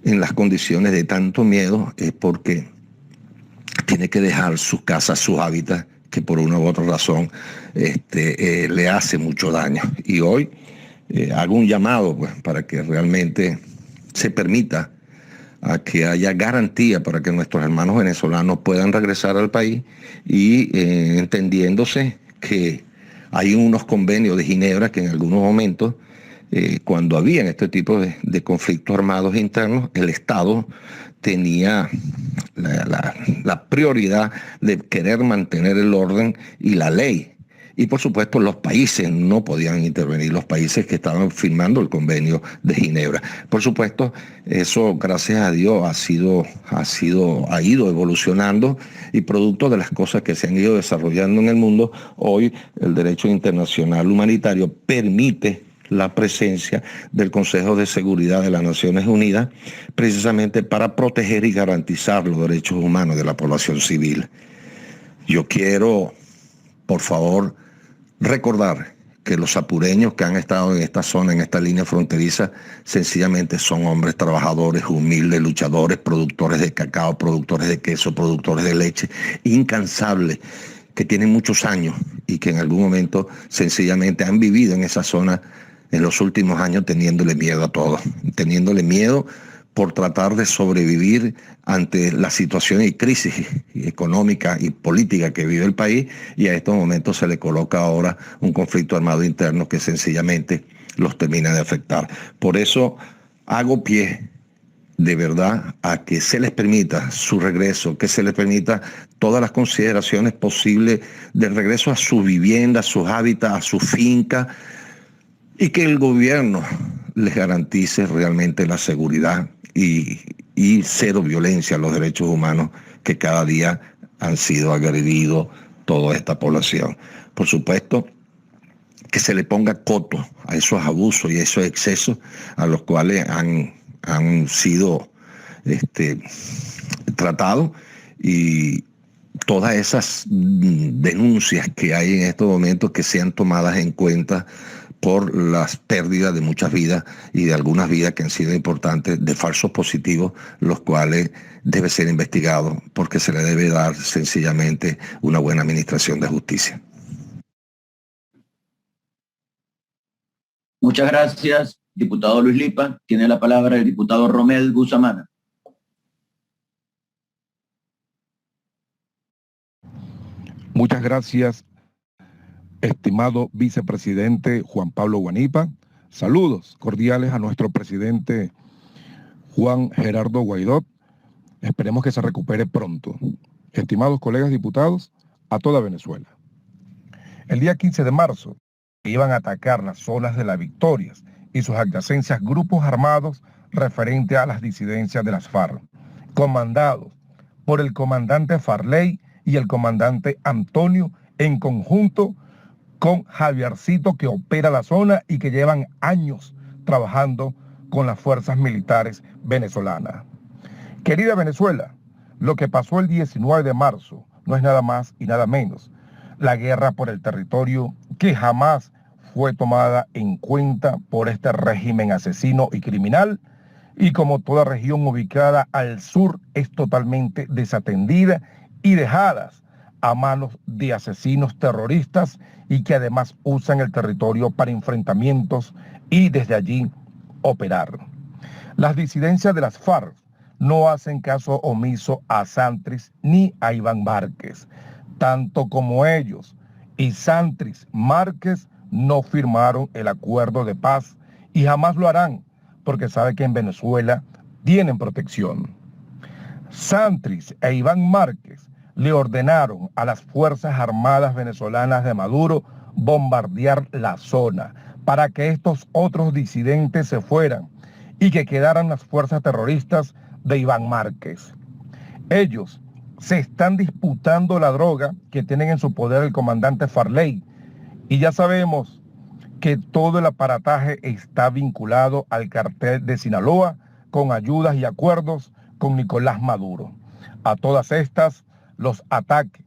en las condiciones de tanto miedo es porque tiene que dejar sus casas, sus hábitats, que por una u otra razón le hace mucho daño. Y hoy hago un llamado pues, para que realmente se permita a que haya garantía para que nuestros hermanos venezolanos puedan regresar al país y entendiéndose que hay unos convenios de Ginebra que en algunos momentos cuando había este tipo de conflictos armados internos, el Estado tenía la prioridad de querer mantener el orden y la ley. Y por supuesto los países no podían intervenir, los países que estaban firmando el convenio de Ginebra. Por supuesto, eso gracias a Dios ha ido evolucionando, y producto de las cosas que se han ido desarrollando en el mundo, hoy el derecho internacional humanitario permite la presencia del Consejo de Seguridad de las Naciones Unidas, precisamente para proteger y garantizar los derechos humanos de la población civil. Yo quiero, por favor, recordar que los apureños que han estado en esta zona, en esta línea fronteriza, sencillamente son hombres trabajadores, humildes, luchadores, productores de cacao, productores de queso, productores de leche, incansables, que tienen muchos años y que en algún momento sencillamente han vivido en esa zona en los últimos años teniéndole miedo a todo, teniéndole miedo por tratar de sobrevivir ante la situación y crisis económica y política que vive el país, y a estos momentos se le coloca ahora un conflicto armado interno que sencillamente los termina de afectar. Por eso hago pie de verdad a que se les permita su regreso, que se les permita todas las consideraciones posibles del regreso a su vivienda, a sus hábitats, a su finca, y que el gobierno les garantice realmente la seguridad y cero violencia a los derechos humanos que cada día han sido agredidos toda esta población. Por supuesto, que se le ponga coto a esos abusos y esos excesos a los cuales han sido tratados, y todas esas denuncias que hay en estos momentos que sean tomadas en cuenta por las pérdidas de muchas vidas y de algunas vidas que han sido importantes, de falsos positivos, los cuales debe ser investigados porque se le debe dar sencillamente una buena administración de justicia. Muchas gracias, diputado Luis Lipa. Tiene la palabra el diputado Romel Guzamana. Muchas gracias, estimado vicepresidente Juan Pablo Guanipa. Saludos cordiales a nuestro presidente Juan Gerardo Guaidó. Esperemos que se recupere pronto. Estimados colegas diputados, a toda Venezuela. El día 15 de marzo iban a atacar las zonas de las Victorias y sus adyacencias grupos armados referente a las disidencias de las FARC, comandados por el comandante Farley y el comandante Antonio, en conjunto con Javiercito, que opera la zona y que llevan años trabajando con las fuerzas militares venezolanas. Querida Venezuela, lo que pasó el 19 de marzo no es nada más y nada menos la guerra por el territorio, que jamás fue tomada en cuenta por este régimen asesino y criminal, y como toda región ubicada al sur es totalmente desatendida y dejadas a manos de asesinos terroristas, y que además usan el territorio para enfrentamientos y desde allí operar. Las disidencias de las FARC no hacen caso omiso a Santrich ni a Iván Márquez, tanto como ellos y Santrich Márquez no firmaron el acuerdo de paz y jamás lo harán, porque sabe que en Venezuela tienen protección. Santrich e Iván Márquez le ordenaron a las Fuerzas Armadas venezolanas de Maduro bombardear la zona para que estos otros disidentes se fueran y que quedaran las fuerzas terroristas de Iván Márquez. Ellos se están disputando la droga que tienen en su poder el comandante Farley, y ya sabemos que todo el aparataje está vinculado al cartel de Sinaloa, con ayudas y acuerdos con Nicolás Maduro. A todas estas, los ataques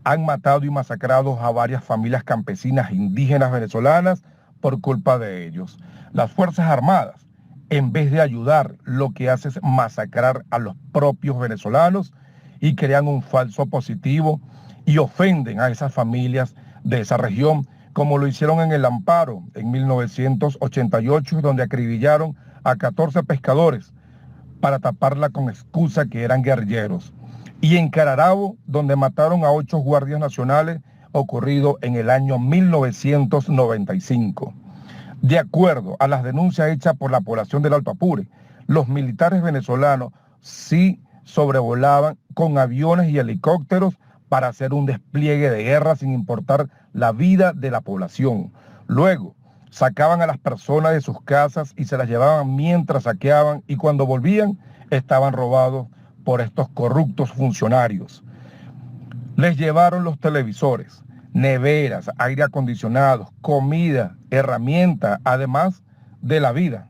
han matado y masacrado a varias familias campesinas indígenas venezolanas por culpa de ellos. Las Fuerzas Armadas, en vez de ayudar, lo que hace es masacrar a los propios venezolanos y crean un falso positivo y ofenden a esas familias de esa región, como lo hicieron en el Amparo en 1988, donde acribillaron a 14 pescadores para taparla con excusa que eran guerrilleros. Y en Cararabo, donde mataron a 8 guardias nacionales, ocurrido en el año 1995. De acuerdo a las denuncias hechas por la población del Alto Apure, los militares venezolanos sí sobrevolaban con aviones y helicópteros para hacer un despliegue de guerra sin importar la vida de la población. Luego, sacaban a las personas de sus casas y se las llevaban mientras saqueaban, y cuando volvían estaban robados por estos corruptos funcionarios. Les llevaron los televisores, neveras, aire acondicionado, comida, herramientas, además de la vida.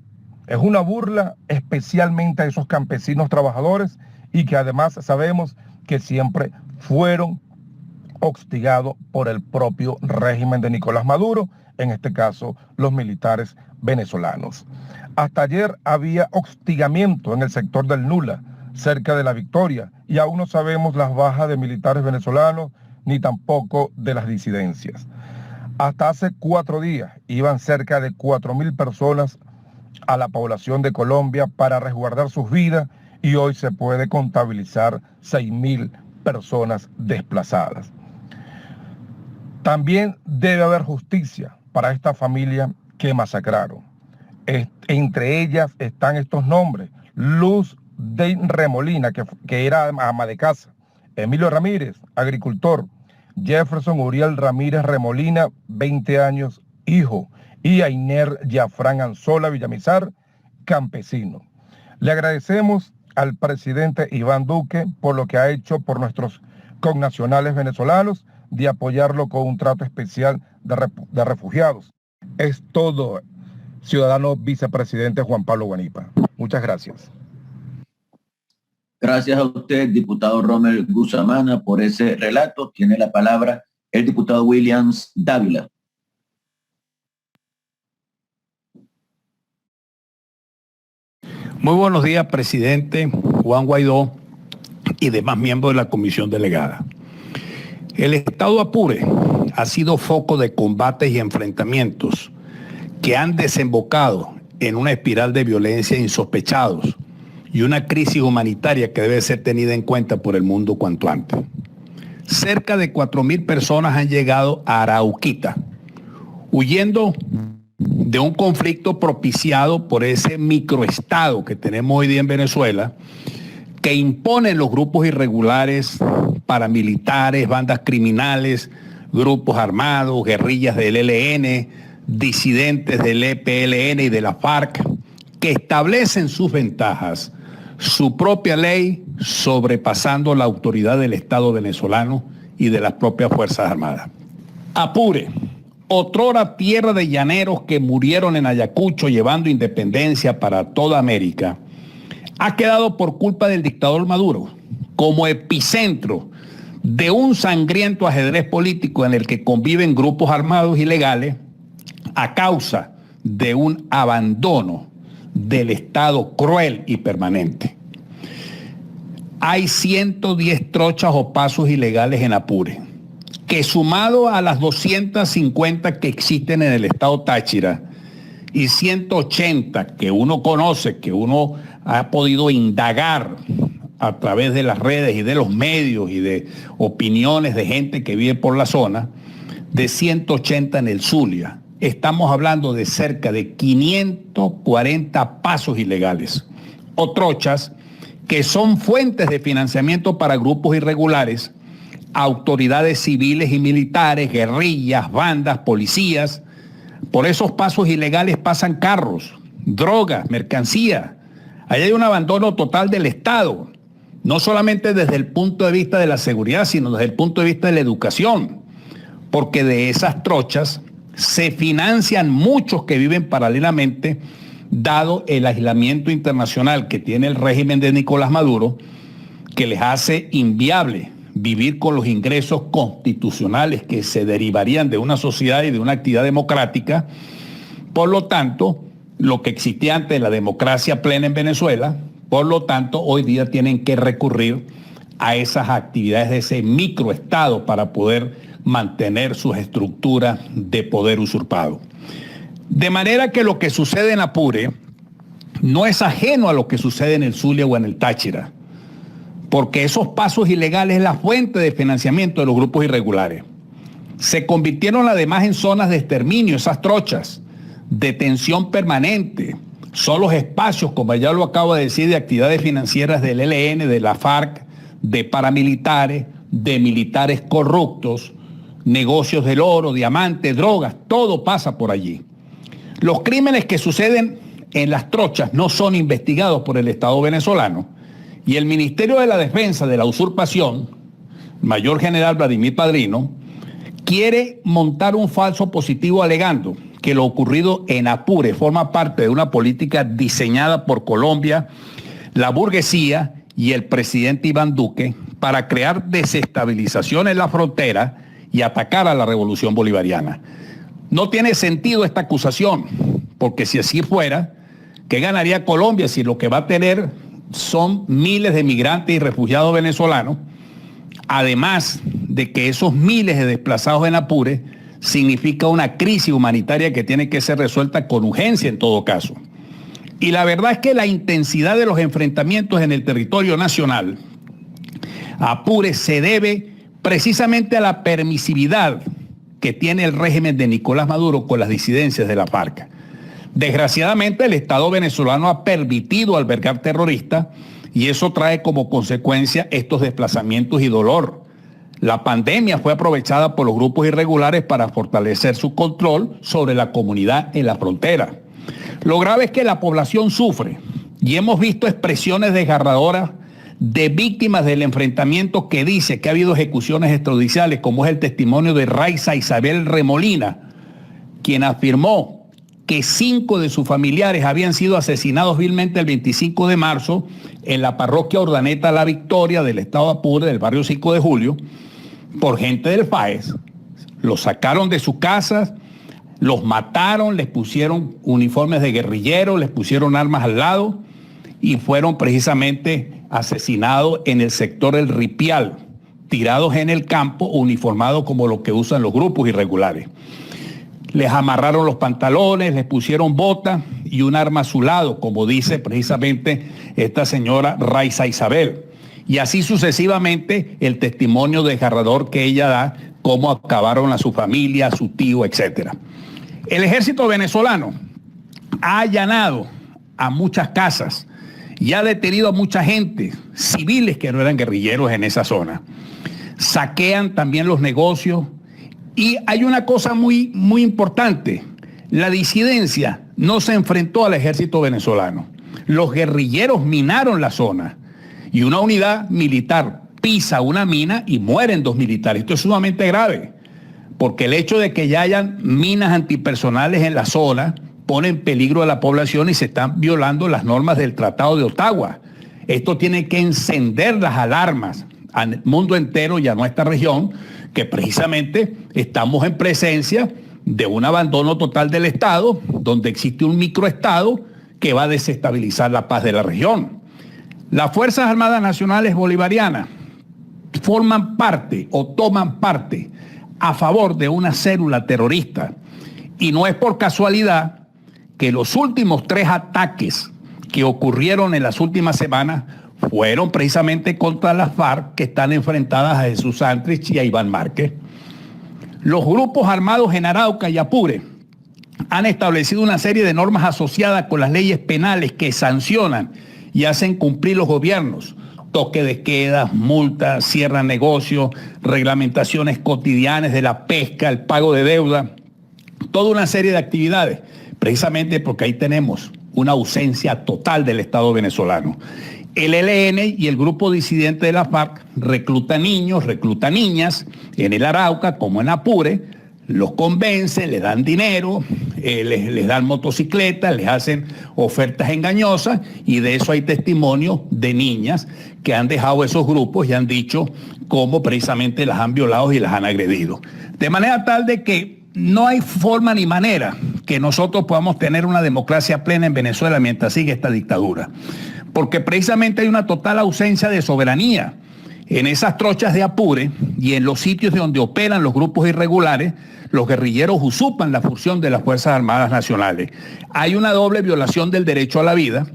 Es una burla especialmente a esos campesinos trabajadores, y que además sabemos que siempre fueron hostigados por el propio régimen de Nicolás Maduro, en este caso los militares venezolanos. Hasta ayer había hostigamiento en el sector del Nula, cerca de La Victoria, y aún no sabemos las bajas de militares venezolanos ni tampoco de las disidencias. Hasta hace 4 días iban cerca de 4.000 personas a la población de Colombia para resguardar sus vidas, y hoy se puede contabilizar 6.000 personas desplazadas. También debe haber justicia para esta familia que masacraron. Entre ellas están estos nombres: Luz de Remolina, que era ama de casa; Emilio Ramírez, agricultor; Jefferson Uriel Ramírez Remolina, 20 años, hijo; y Ainer Yafrán Anzola Villamizar, campesino. Le agradecemos al presidente Iván Duque por lo que ha hecho por nuestros connacionales venezolanos, de apoyarlo con un trato especial de refugiados. Es todo, ciudadano vicepresidente Juan Pablo Guanipa. Muchas gracias. Gracias a usted, diputado Rommel Guzamana, por ese relato. Tiene la palabra el diputado Williams Dávila. Muy buenos días, presidente Juan Guaidó y demás miembros de la comisión delegada. El estado Apure ha sido foco de combates y enfrentamientos que han desembocado en una espiral de violencia insospechados y una crisis humanitaria que debe ser tenida en cuenta por el mundo cuanto antes. Cerca de 4.000 personas han llegado a Arauquita, huyendo de un conflicto propiciado por ese microestado que tenemos hoy día en Venezuela, que imponen los grupos irregulares, paramilitares, bandas criminales, grupos armados, guerrillas del ELN, disidentes del EPLN y de la FARC, que establecen sus ventajas, su propia ley, sobrepasando la autoridad del Estado venezolano y de las propias Fuerzas Armadas. Apure, otrora tierra de llaneros que murieron en Ayacucho llevando independencia para toda América, ha quedado por culpa del dictador Maduro como epicentro de un sangriento ajedrez político en el que conviven grupos armados ilegales a causa de un abandono del Estado cruel y permanente. Hay 110 trochas o pasos ilegales en Apure, que sumado a las 250 que existen en el estado Táchira y 180 que uno conoce, que uno ha podido indagar a través de las redes y de los medios y de opiniones de gente que vive por la zona, de 180 en el Zulia. Estamos hablando de cerca de 540 pasos ilegales o trochas que son fuentes de financiamiento para grupos irregulares, autoridades civiles y militares, guerrillas, bandas, policías. Por esos pasos ilegales pasan carros, drogas, mercancía. Ahí hay un abandono total del Estado, no solamente desde el punto de vista de la seguridad, sino desde el punto de vista de la educación, porque de esas trochas se financian muchos que viven paralelamente, dado el aislamiento internacional que tiene el régimen de Nicolás Maduro, que les hace inviable vivir con los ingresos constitucionales que se derivarían de una sociedad y de una actividad democrática. Por lo tanto, lo que existía antes de la democracia plena en Venezuela, por lo tanto, hoy día tienen que recurrir a esas actividades de ese microestado para poder mantener sus estructuras de poder usurpado. De manera que lo que sucede en Apure no es ajeno a lo que sucede en el Zulia o en el Táchira, porque esos pasos ilegales es la fuente de financiamiento de los grupos irregulares. Se convirtieron además en zonas de exterminio, esas trochas, detención permanente, son los espacios, como ya lo acabo de decir, de actividades financieras del ELN, de la FARC, de paramilitares, de militares corruptos, negocios del oro, diamantes, drogas, todo pasa por allí. Los crímenes que suceden en las trochas no son investigados por el Estado venezolano y el Ministerio de la Defensa de la Usurpación, Mayor General Vladimir Padrino, quiere montar un falso positivo alegando que lo ocurrido en Apure forma parte de una política diseñada por Colombia, la burguesía y el presidente Iván Duque para crear desestabilización en la frontera y atacar a la revolución bolivariana. No tiene sentido esta acusación, porque si así fuera, ¿qué ganaría Colombia si lo que va a tener son miles de migrantes y refugiados venezolanos? Además de que esos miles de desplazados en Apure significa una crisis humanitaria que tiene que ser resuelta con urgencia en todo caso. Y la verdad es que la intensidad de los enfrentamientos en el territorio nacional, Apure, se debe precisamente a la permisividad que tiene el régimen de Nicolás Maduro con las disidencias de la FARC. Desgraciadamente, el Estado venezolano ha permitido albergar terroristas y eso trae como consecuencia estos desplazamientos y dolor. La pandemia fue aprovechada por los grupos irregulares para fortalecer su control sobre la comunidad en la frontera. Lo grave es que la población sufre y hemos visto expresiones desgarradoras de víctimas del enfrentamiento que dice que ha habido ejecuciones extrajudiciales, como es el testimonio de Raiza Isabel Remolina, quien afirmó que 5 de sus familiares habían sido asesinados vilmente el 25 de marzo en la parroquia Urdaneta La Victoria del estado Apure, del barrio 5 de Julio, por gente del FAES. Los sacaron de sus casas, los mataron, les pusieron uniformes de guerrilleros, les pusieron armas al lado y fueron precisamente asesinados en el sector El Ripial, tirados en el campo, uniformados como lo que usan los grupos irregulares. Les amarraron los pantalones, les pusieron botas y un arma a su lado, como dice precisamente esta señora Raiza Isabel. Y así sucesivamente el testimonio desgarrador que ella da, cómo acabaron a su familia, a su tío, etc. El ejército venezolano ha allanado a muchas casas y ha detenido a mucha gente, civiles que no eran guerrilleros en esa zona. Saquean también los negocios. Y hay una cosa muy importante. La disidencia no se enfrentó al ejército venezolano. Los guerrilleros minaron la zona y una unidad militar pisa una mina y mueren 2 militares. Esto es sumamente grave, porque el hecho de que ya hayan minas antipersonales en la zona pone en peligro a la población y se están violando las normas del Tratado de Ottawa. Esto tiene que encender las alarmas al mundo entero y a nuestra región, que precisamente estamos en presencia de un abandono total del Estado, donde existe un microestado que va a desestabilizar la paz de la región. Las Fuerzas Armadas Nacionales Bolivarianas forman parte o toman parte a favor de una célula terrorista, y no es por casualidad que los últimos 3 ataques que ocurrieron en las últimas semanas fueron precisamente contra las FARC, que están enfrentadas a Jesús Santrich y a Iván Márquez. Los grupos armados en Arauca y Apure han establecido una serie de normas asociadas con las leyes penales que sancionan y hacen cumplir los gobiernos. Toque de queda, multas, cierran negocios, reglamentaciones cotidianas de la pesca, el pago de deuda, toda una serie de actividades, precisamente porque ahí tenemos una ausencia total del Estado venezolano. El ELN y el grupo disidente de la FARC recluta niños, recluta niñas en el Arauca como en Apure, los convencen, les dan dinero, les dan motocicletas, les hacen ofertas engañosas, y de eso hay testimonios de niñas que han dejado esos grupos y han dicho cómo precisamente las han violado y las han agredido. De manera tal de que no hay forma ni manera que nosotros podamos tener una democracia plena en Venezuela mientras sigue esta dictadura, porque precisamente hay una total ausencia de soberanía. En esas trochas de Apure y en los sitios de donde operan los grupos irregulares, los guerrilleros usurpan la función de las Fuerzas Armadas Nacionales. Hay una doble violación del derecho a la vida.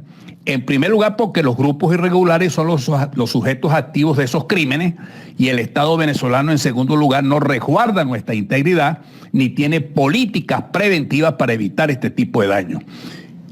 En primer lugar, porque los grupos irregulares son los sujetos activos de esos crímenes y el Estado venezolano, en segundo lugar, no resguarda nuestra integridad ni tiene políticas preventivas para evitar este tipo de daño.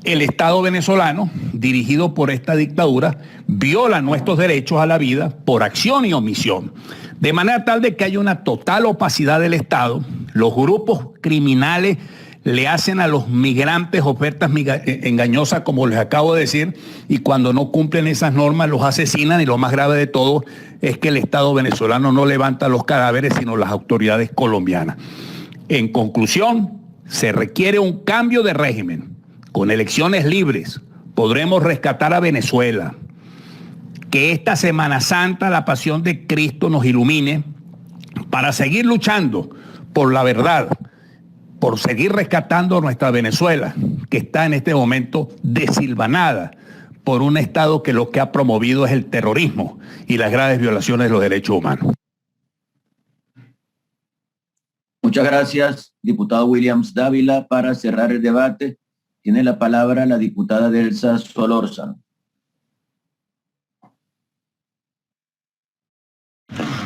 El Estado venezolano, dirigido por esta dictadura, viola nuestros derechos a la vida por acción y omisión, de manera tal de que hay una total opacidad del Estado. Los grupos criminales le hacen a los migrantes ofertas engañosas, como les acabo de decir, y cuando no cumplen esas normas los asesinan, y lo más grave de todo es que el Estado venezolano no levanta los cadáveres, sino las autoridades colombianas. En conclusión, se requiere un cambio de régimen. Con elecciones libres podremos rescatar a Venezuela. Que esta Semana Santa la pasión de Cristo nos ilumine para seguir luchando por la verdad, por seguir rescatando a nuestra Venezuela, que está en este momento desilvanada por un Estado que lo que ha promovido es el terrorismo y las graves violaciones de los derechos humanos. Muchas gracias, diputado Williams Dávila. Para cerrar el debate, tiene la palabra la diputada Delsa Solórzano.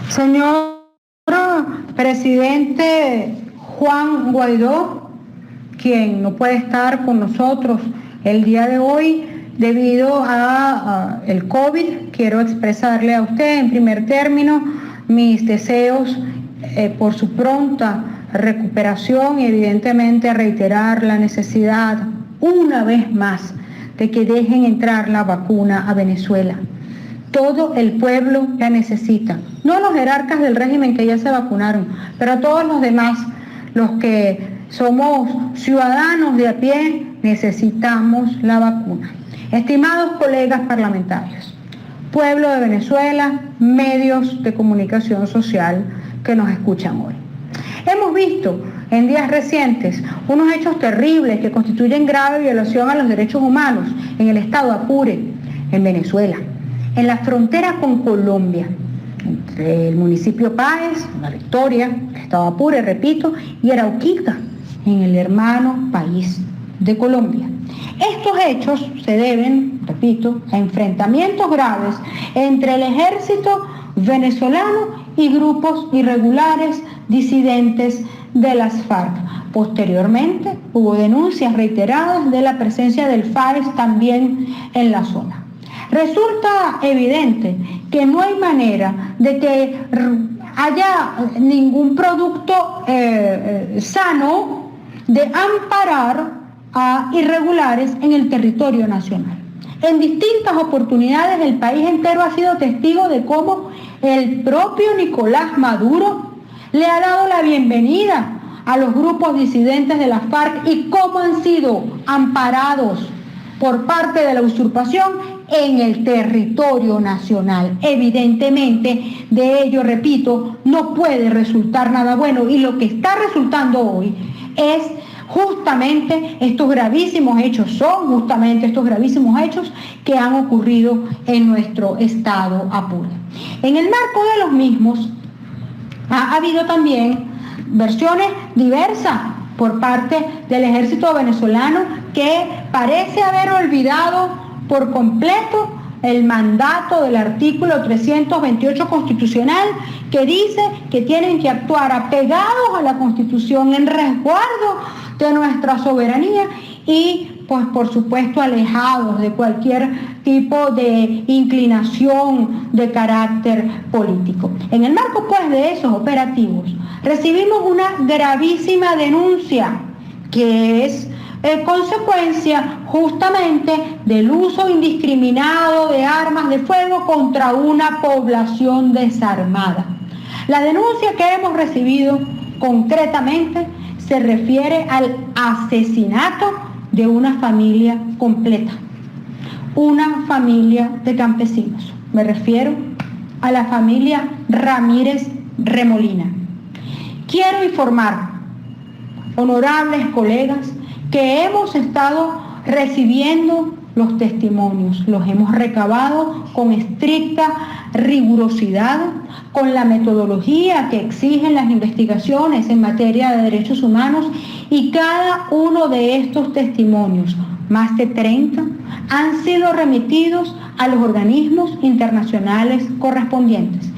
Señor presidente Juan Guaidó, quien no puede estar con nosotros el día de hoy debido a el COVID, quiero expresarle a usted en primer término mis deseos por su pronta recuperación y evidentemente reiterar la necesidad una vez más de que dejen entrar la vacuna a Venezuela. Todo el pueblo la necesita, no los jerarcas del régimen que ya se vacunaron, pero todos los demás, los que somos ciudadanos de a pie, necesitamos la vacuna. Estimados colegas parlamentarios, pueblo de Venezuela, medios de comunicación social que nos escuchan hoy. Hemos visto en días recientes unos hechos terribles que constituyen grave violación a los derechos humanos en el estado Apure, en Venezuela, en la frontera con Colombia, entre el municipio Páez, La Victoria, el estado Apure, repito, y Arauquita, en el hermano país de Colombia. Estos hechos se deben, repito, a enfrentamientos graves entre el ejército venezolano y grupos irregulares disidentes de las FARC. Posteriormente hubo denuncias reiteradas de la presencia del FARC también en la zona. Resulta evidente que no hay manera de que haya ningún producto sano de amparar a irregulares en el territorio nacional. En distintas oportunidades el país entero ha sido testigo de cómo el propio Nicolás Maduro le ha dado la bienvenida a los grupos disidentes de la FARC y cómo han sido amparados por parte de la usurpación en el territorio nacional. Evidentemente, de ello, repito, no puede resultar nada bueno, y lo que está resultando hoy es justamente estos gravísimos hechos, que han ocurrido en nuestro estado Apure. En el marco de los mismos, ha habido también versiones diversas por parte del ejército venezolano, que parece haber olvidado por completo el mandato del artículo 328 constitucional, que dice que tienen que actuar apegados a la Constitución, en resguardo de nuestra soberanía y, pues, por supuesto, alejados de cualquier tipo de inclinación de carácter político. En el marco, pues, de esos operativos, recibimos una gravísima denuncia que es consecuencia justamente del uso indiscriminado de armas de fuego contra una población desarmada. La denuncia que hemos recibido concretamente se refiere al asesinato de una familia completa, una familia de campesinos. Me refiero a la familia Ramírez Remolina. Quiero informar, honorables colegas, que hemos estado recibiendo los testimonios, los hemos recabado con estricta rigurosidad, con la metodología que exigen las investigaciones en materia de derechos humanos, y cada uno de estos testimonios más de 30, han sido remitidos a los organismos internacionales correspondientes,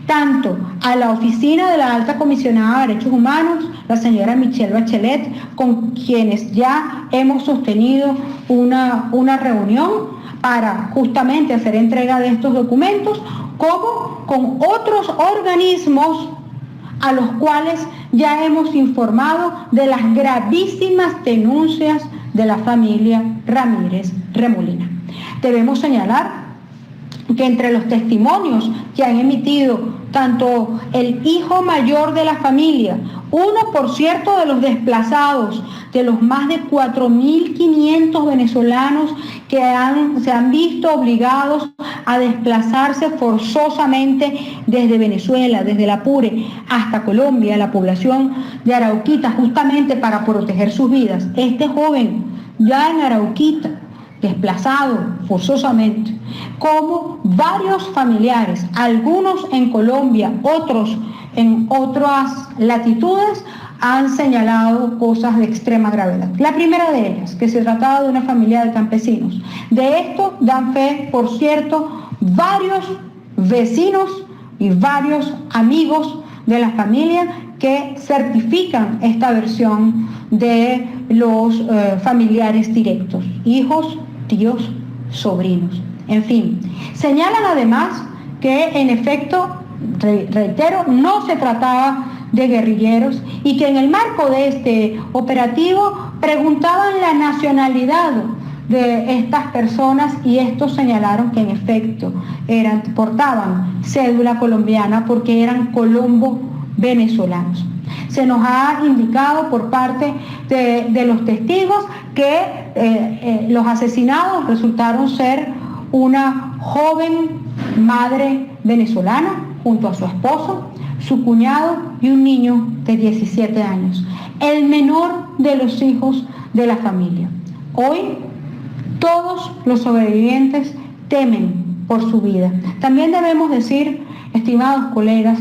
tanto a la oficina de la Alta Comisionada de Derechos Humanos, la señora Michelle Bachelet, con quienes ya hemos sostenido una reunión para justamente hacer entrega de estos documentos, como con otros organismos a los cuales ya hemos informado de las gravísimas denuncias de la familia Ramírez Remolina. Debemos señalar que entre los testimonios que han emitido tanto el hijo mayor de la familia, uno, por cierto, de los desplazados, de los más de 4.500 venezolanos que se han visto obligados a desplazarse forzosamente desde Venezuela, desde el Apure hasta Colombia, la población de Arauquita, justamente para proteger sus vidas. Este joven, ya en Arauquita, desplazado forzosamente, como varios familiares, algunos en Colombia, otros en otras latitudes, han señalado cosas de extrema gravedad. La primera de ellas, que se trataba de una familia de campesinos. De esto dan fe, por cierto, varios vecinos y varios amigos de la familia que certifican esta versión de los familiares directos, hijos, tíos, sobrinos. En fin, señalan además que en efecto, reitero, no se trataba de guerrilleros y que en el marco de este operativo preguntaban la nacionalidad de estas personas y estos señalaron que en efecto portaban cédula colombiana porque eran colombo venezolanos. Se nos ha indicado por parte de los testigos que los asesinados resultaron ser una joven madre venezolana junto a su esposo, su cuñado y un niño de 17 años, el menor de los hijos de la familia. Hoy todos los sobrevivientes temen por su vida. También debemos decir, estimados colegas,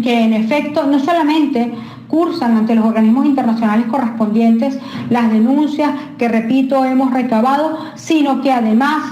que en efecto no solamente cursan ante los organismos internacionales correspondientes las denuncias que, repito, hemos recabado, sino que además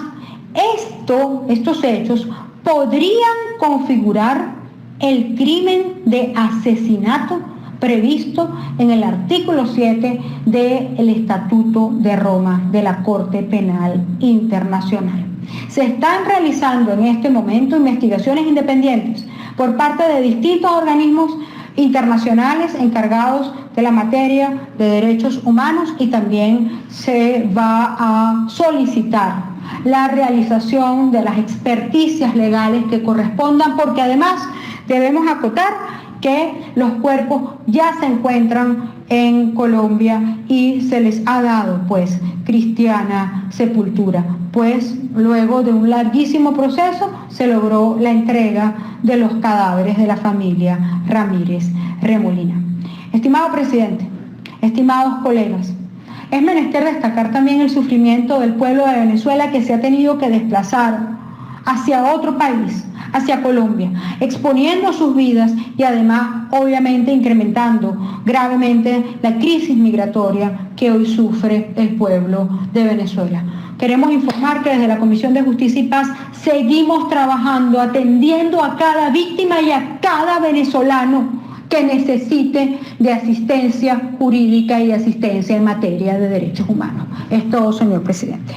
estos hechos podrían configurar el crimen de asesinato previsto en el artículo 7 del Estatuto de Roma de la Corte Penal Internacional. Se están realizando en este momento investigaciones independientes por parte de distintos organismos internacionales encargados de la materia de derechos humanos y también se va a solicitar la realización de las experticias legales que correspondan, porque además debemos acotar que los cuerpos ya se encuentran en Colombia y se les ha dado pues cristiana sepultura, pues luego de un larguísimo proceso se logró la entrega de los cadáveres de la familia Ramírez Remolina. Estimado presidente, estimados colegas, es menester destacar también el sufrimiento del pueblo de Venezuela que se ha tenido que desplazar hacia otro país, hacia Colombia, exponiendo sus vidas y además, obviamente, incrementando gravemente la crisis migratoria que hoy sufre el pueblo de Venezuela. Queremos informar que desde la Comisión de Justicia y Paz seguimos trabajando, atendiendo a cada víctima y a cada venezolano que necesite de asistencia jurídica y asistencia en materia de derechos humanos. Es todo, señor presidente.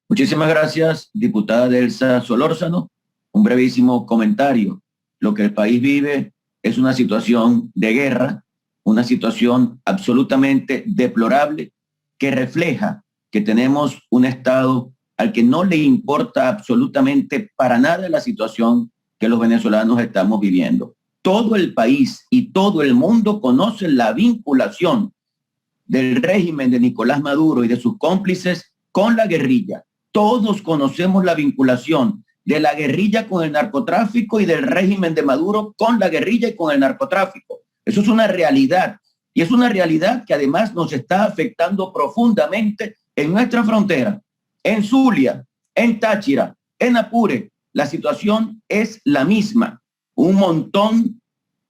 Muchísimas gracias, diputada Delsa Solórzano. Un brevísimo comentario. Lo que el país vive es una situación de guerra, una situación absolutamente deplorable que refleja que tenemos un Estado al que no le importa absolutamente para nada la situación que los venezolanos estamos viviendo. Todo el país y todo el mundo conoce la vinculación del régimen de Nicolás Maduro y de sus cómplices con la guerrilla. Todos conocemos la vinculación de la guerrilla con el narcotráfico y del régimen de Maduro con la guerrilla y con el narcotráfico. Eso es una realidad. Y es una realidad que además nos está afectando profundamente en nuestra frontera, en Zulia, en Táchira, en Apure. La situación es la misma. Un montón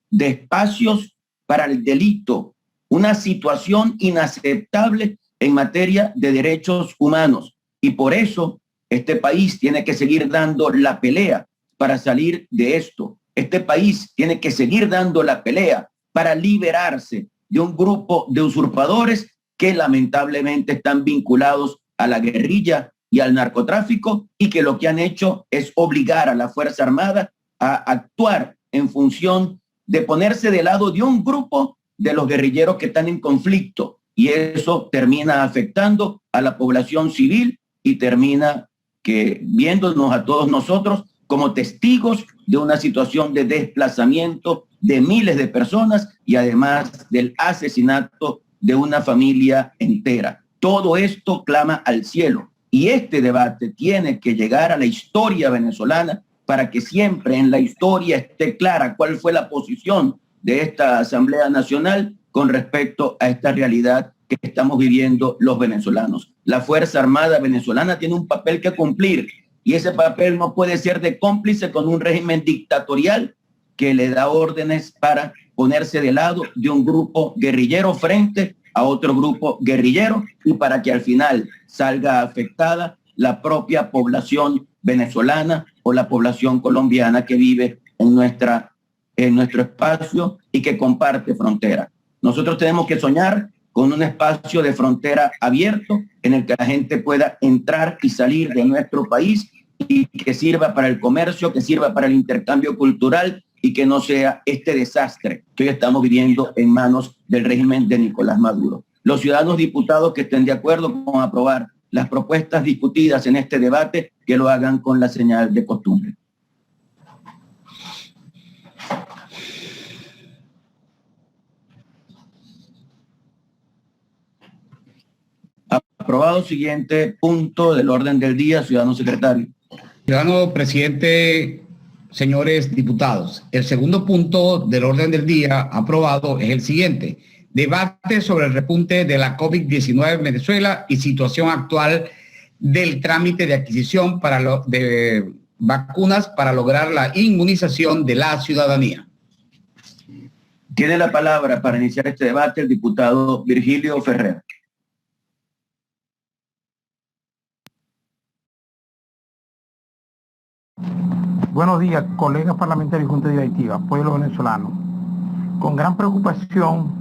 de espacios para el delito una situación inaceptable en materia de derechos humanos. Y por eso este país tiene que seguir dando la pelea para salir de esto. Este país tiene que seguir dando la pelea para liberarse de un grupo de usurpadores que lamentablemente están vinculados a la guerrilla y al narcotráfico, y que lo que han hecho es obligar a la Fuerza Armada a actuar en función de ponerse de lado de un grupo de los guerrilleros que están en conflicto, y eso termina afectando a la población civil y termina viéndonos a todos nosotros como testigos de una situación de desplazamiento de miles de personas y además del asesinato de una familia entera. Todo esto clama al cielo, y este debate tiene que llegar a la historia venezolana para que siempre en la historia esté clara cuál fue la posición de esta Asamblea Nacional con respecto a esta realidad que estamos viviendo los venezolanos. La Fuerza Armada venezolana tiene un papel que cumplir, y ese papel no puede ser de cómplice con un régimen dictatorial que le da órdenes para ponerse de lado de un grupo guerrillero frente a otro grupo guerrillero, y para que al final salga afectada la propia población venezolana o la población colombiana que vive en nuestro espacio y que comparte frontera. Nosotros tenemos que soñar con un espacio de frontera abierto en el que la gente pueda entrar y salir de nuestro país, y que sirva para el comercio, que sirva para el intercambio cultural, y que no sea este desastre que hoy estamos viviendo en manos del régimen de Nicolás Maduro. Los ciudadanos diputados que estén de acuerdo con aprobar las propuestas discutidas en este debate, que lo hagan con la señal de costumbre. Aprobado. Siguiente punto del orden del día, ciudadano secretario. Ciudadano presidente, señores diputados, el segundo punto del orden del día aprobado es el siguiente: debate sobre el repunte de la COVID-19 en Venezuela y situación actual del trámite de adquisición de vacunas para lograr la inmunización de la ciudadanía. Tiene la palabra para iniciar este debate el diputado Virgilio Ferrer. Buenos días, colegas parlamentarios y Junta Directiva, pueblo venezolano. Con gran preocupación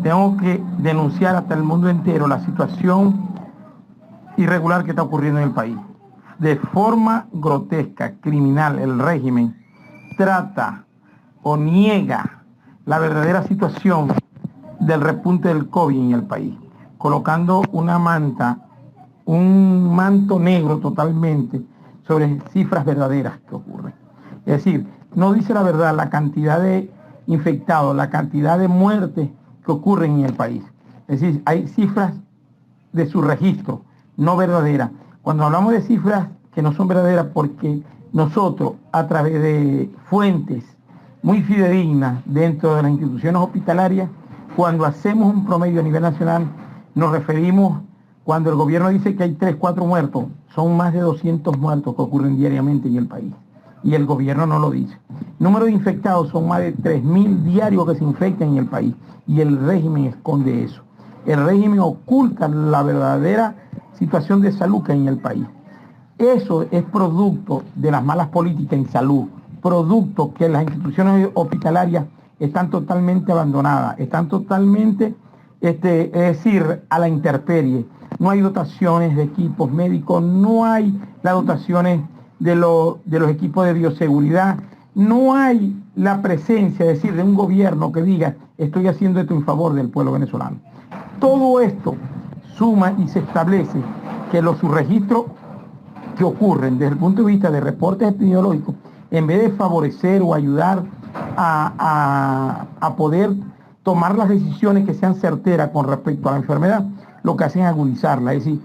tengo que denunciar hasta el mundo entero la situación irregular que está ocurriendo en el país. De forma grotesca, criminal, el régimen trata o niega la verdadera situación del repunte del COVID en el país, colocando una manta, un manto negro totalmente sobre cifras verdaderas que ocurren. Es decir, no dice la verdad la cantidad de infectados, la cantidad de muertes que ocurren en el país. Es decir, hay cifras de su registro no verdaderas. Cuando hablamos de cifras que no son verdaderas, porque nosotros, a través de fuentes muy fidedignas dentro de las instituciones hospitalarias, cuando hacemos un promedio a nivel nacional, nos referimos, cuando el gobierno dice que hay 3, 4 muertos, son más de 200 muertos que ocurren diariamente en el país, y el gobierno no lo dice. Número de infectados son más de 3.000 diarios que se infectan en el país, y el régimen esconde eso. El régimen oculta la verdadera situación de salud que hay en el país. Eso es producto de las malas políticas en salud, producto que las instituciones hospitalarias están totalmente abandonadas, están totalmente, es decir, a la intemperie. No hay dotaciones de equipos médicos, no hay las dotaciones de los equipos de bioseguridad, no hay la presencia, es decir, de un gobierno que diga, estoy haciendo esto en favor del pueblo venezolano. Todo esto suma y se establece que los subregistros que ocurren desde el punto de vista de reportes epidemiológicos, en vez de favorecer o ayudar a poder tomar las decisiones que sean certeras con respecto a la enfermedad, lo que hacen es agudizarla. Es decir,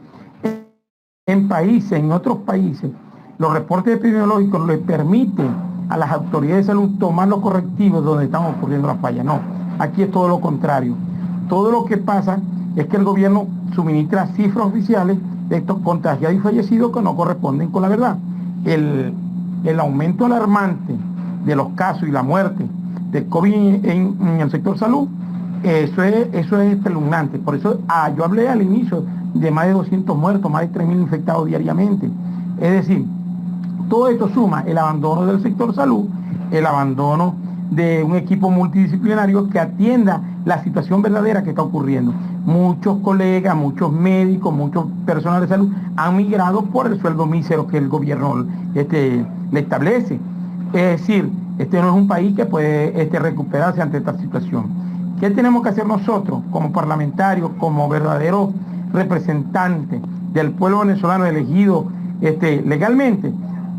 en otros países, los reportes epidemiológicos les permiten a las autoridades de salud tomar los correctivos donde están ocurriendo las fallas. No, aquí es todo lo contrario. Todo lo que pasa es que el gobierno suministra cifras oficiales de estos contagiados y fallecidos que no corresponden con la verdad. El aumento alarmante de los casos y la muerte de COVID en el sector salud Eso es espeluznante. Por eso yo hablé al inicio de más de 200 muertos, más de 3.000 infectados diariamente. Es decir, todo esto suma el abandono del sector salud, el abandono de un equipo multidisciplinario que atienda la situación verdadera que está ocurriendo. Muchos colegas, muchos médicos, muchos personal de salud han migrado por el sueldo mísero que el gobierno le establece. Es decir, este no es un país que puede recuperarse ante esta situación. ¿Qué tenemos que hacer nosotros como parlamentarios, como verdaderos representantes del pueblo venezolano elegido legalmente?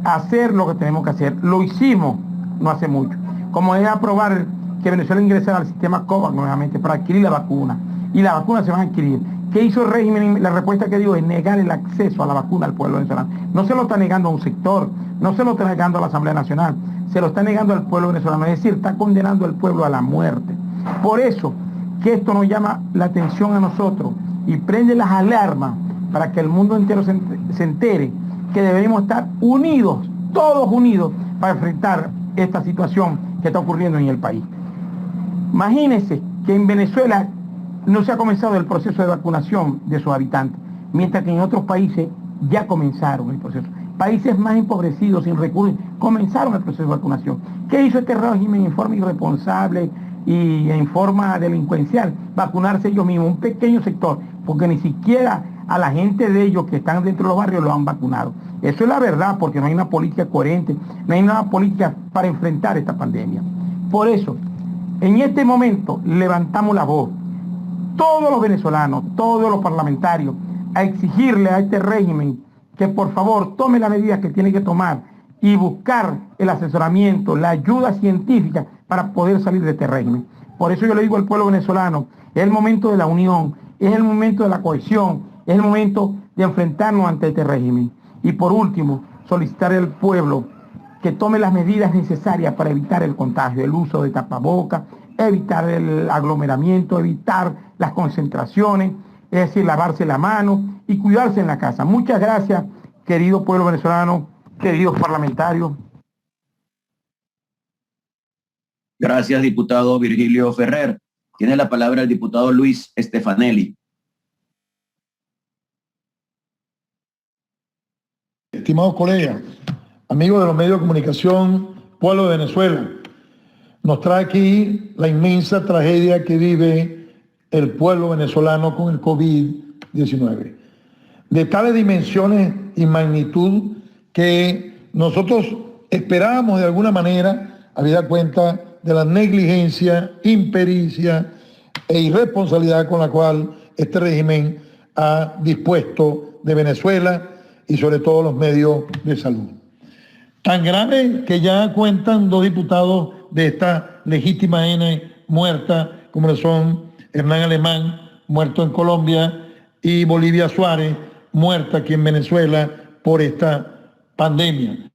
Hacer lo que tenemos que hacer. Lo hicimos no hace mucho, como es aprobar que Venezuela ingrese al sistema COVAX nuevamente para adquirir la vacuna. Y la vacuna se van a adquirir. ¿Qué hizo el régimen? La respuesta que dio es negar el acceso a la vacuna al pueblo venezolano. No se lo está negando a un sector, no se lo está negando a la Asamblea Nacional, se lo está negando al pueblo venezolano. Es decir, está condenando al pueblo a la muerte. Por eso que esto nos llama la atención a nosotros y prende las alarmas para que el mundo entero se entere que debemos estar unidos, todos unidos, para enfrentar esta situación que está ocurriendo en el país. Imagínense que en Venezuela no se ha comenzado el proceso de vacunación de sus habitantes, mientras que en otros países ya comenzaron el proceso. Países más empobrecidos, sin recursos, comenzaron el proceso de vacunación. ¿Qué hizo este régimen en forma irresponsable y en forma delincuencial? Vacunarse ellos mismos, un pequeño sector, porque ni siquiera a la gente de ellos que están dentro de los barrios lo han vacunado. Eso es la verdad, porque no hay una política coherente, no hay una política para enfrentar esta pandemia. Por eso, en este momento levantamos la voz, todos los venezolanos, todos los parlamentarios, a exigirle a este régimen que por favor tome las medidas que tiene que tomar y buscar el asesoramiento, la ayuda científica para poder salir de este régimen. Por eso yo le digo al pueblo venezolano, es el momento de la unión, es el momento de la cohesión, es el momento de enfrentarnos ante este régimen. Y por último, solicitar al pueblo que tome las medidas necesarias para evitar el contagio, el uso de tapabocas, evitar el aglomeramiento, evitar las concentraciones, es decir, lavarse la mano y cuidarse en la casa. Muchas gracias, querido pueblo venezolano, queridos parlamentarios. Gracias, diputado Virgilio Ferrer. Tiene la palabra el diputado Luis Stefanelli. Estimados colegas, amigos de los medios de comunicación, pueblo de Venezuela, nos trae aquí la inmensa tragedia que vive el pueblo venezolano con el COVID-19. De tales dimensiones y magnitud que nosotros esperábamos de alguna manera, habida cuenta de la negligencia, impericia e irresponsabilidad con la cual este régimen ha dispuesto de Venezuela y sobre todo los medios de salud. Tan grave que ya cuentan 2 diputados de esta legítima N muerta, como lo son Hernán Alemán, muerto en Colombia, y Bolivia Suárez, muerta aquí en Venezuela por esta pandemia.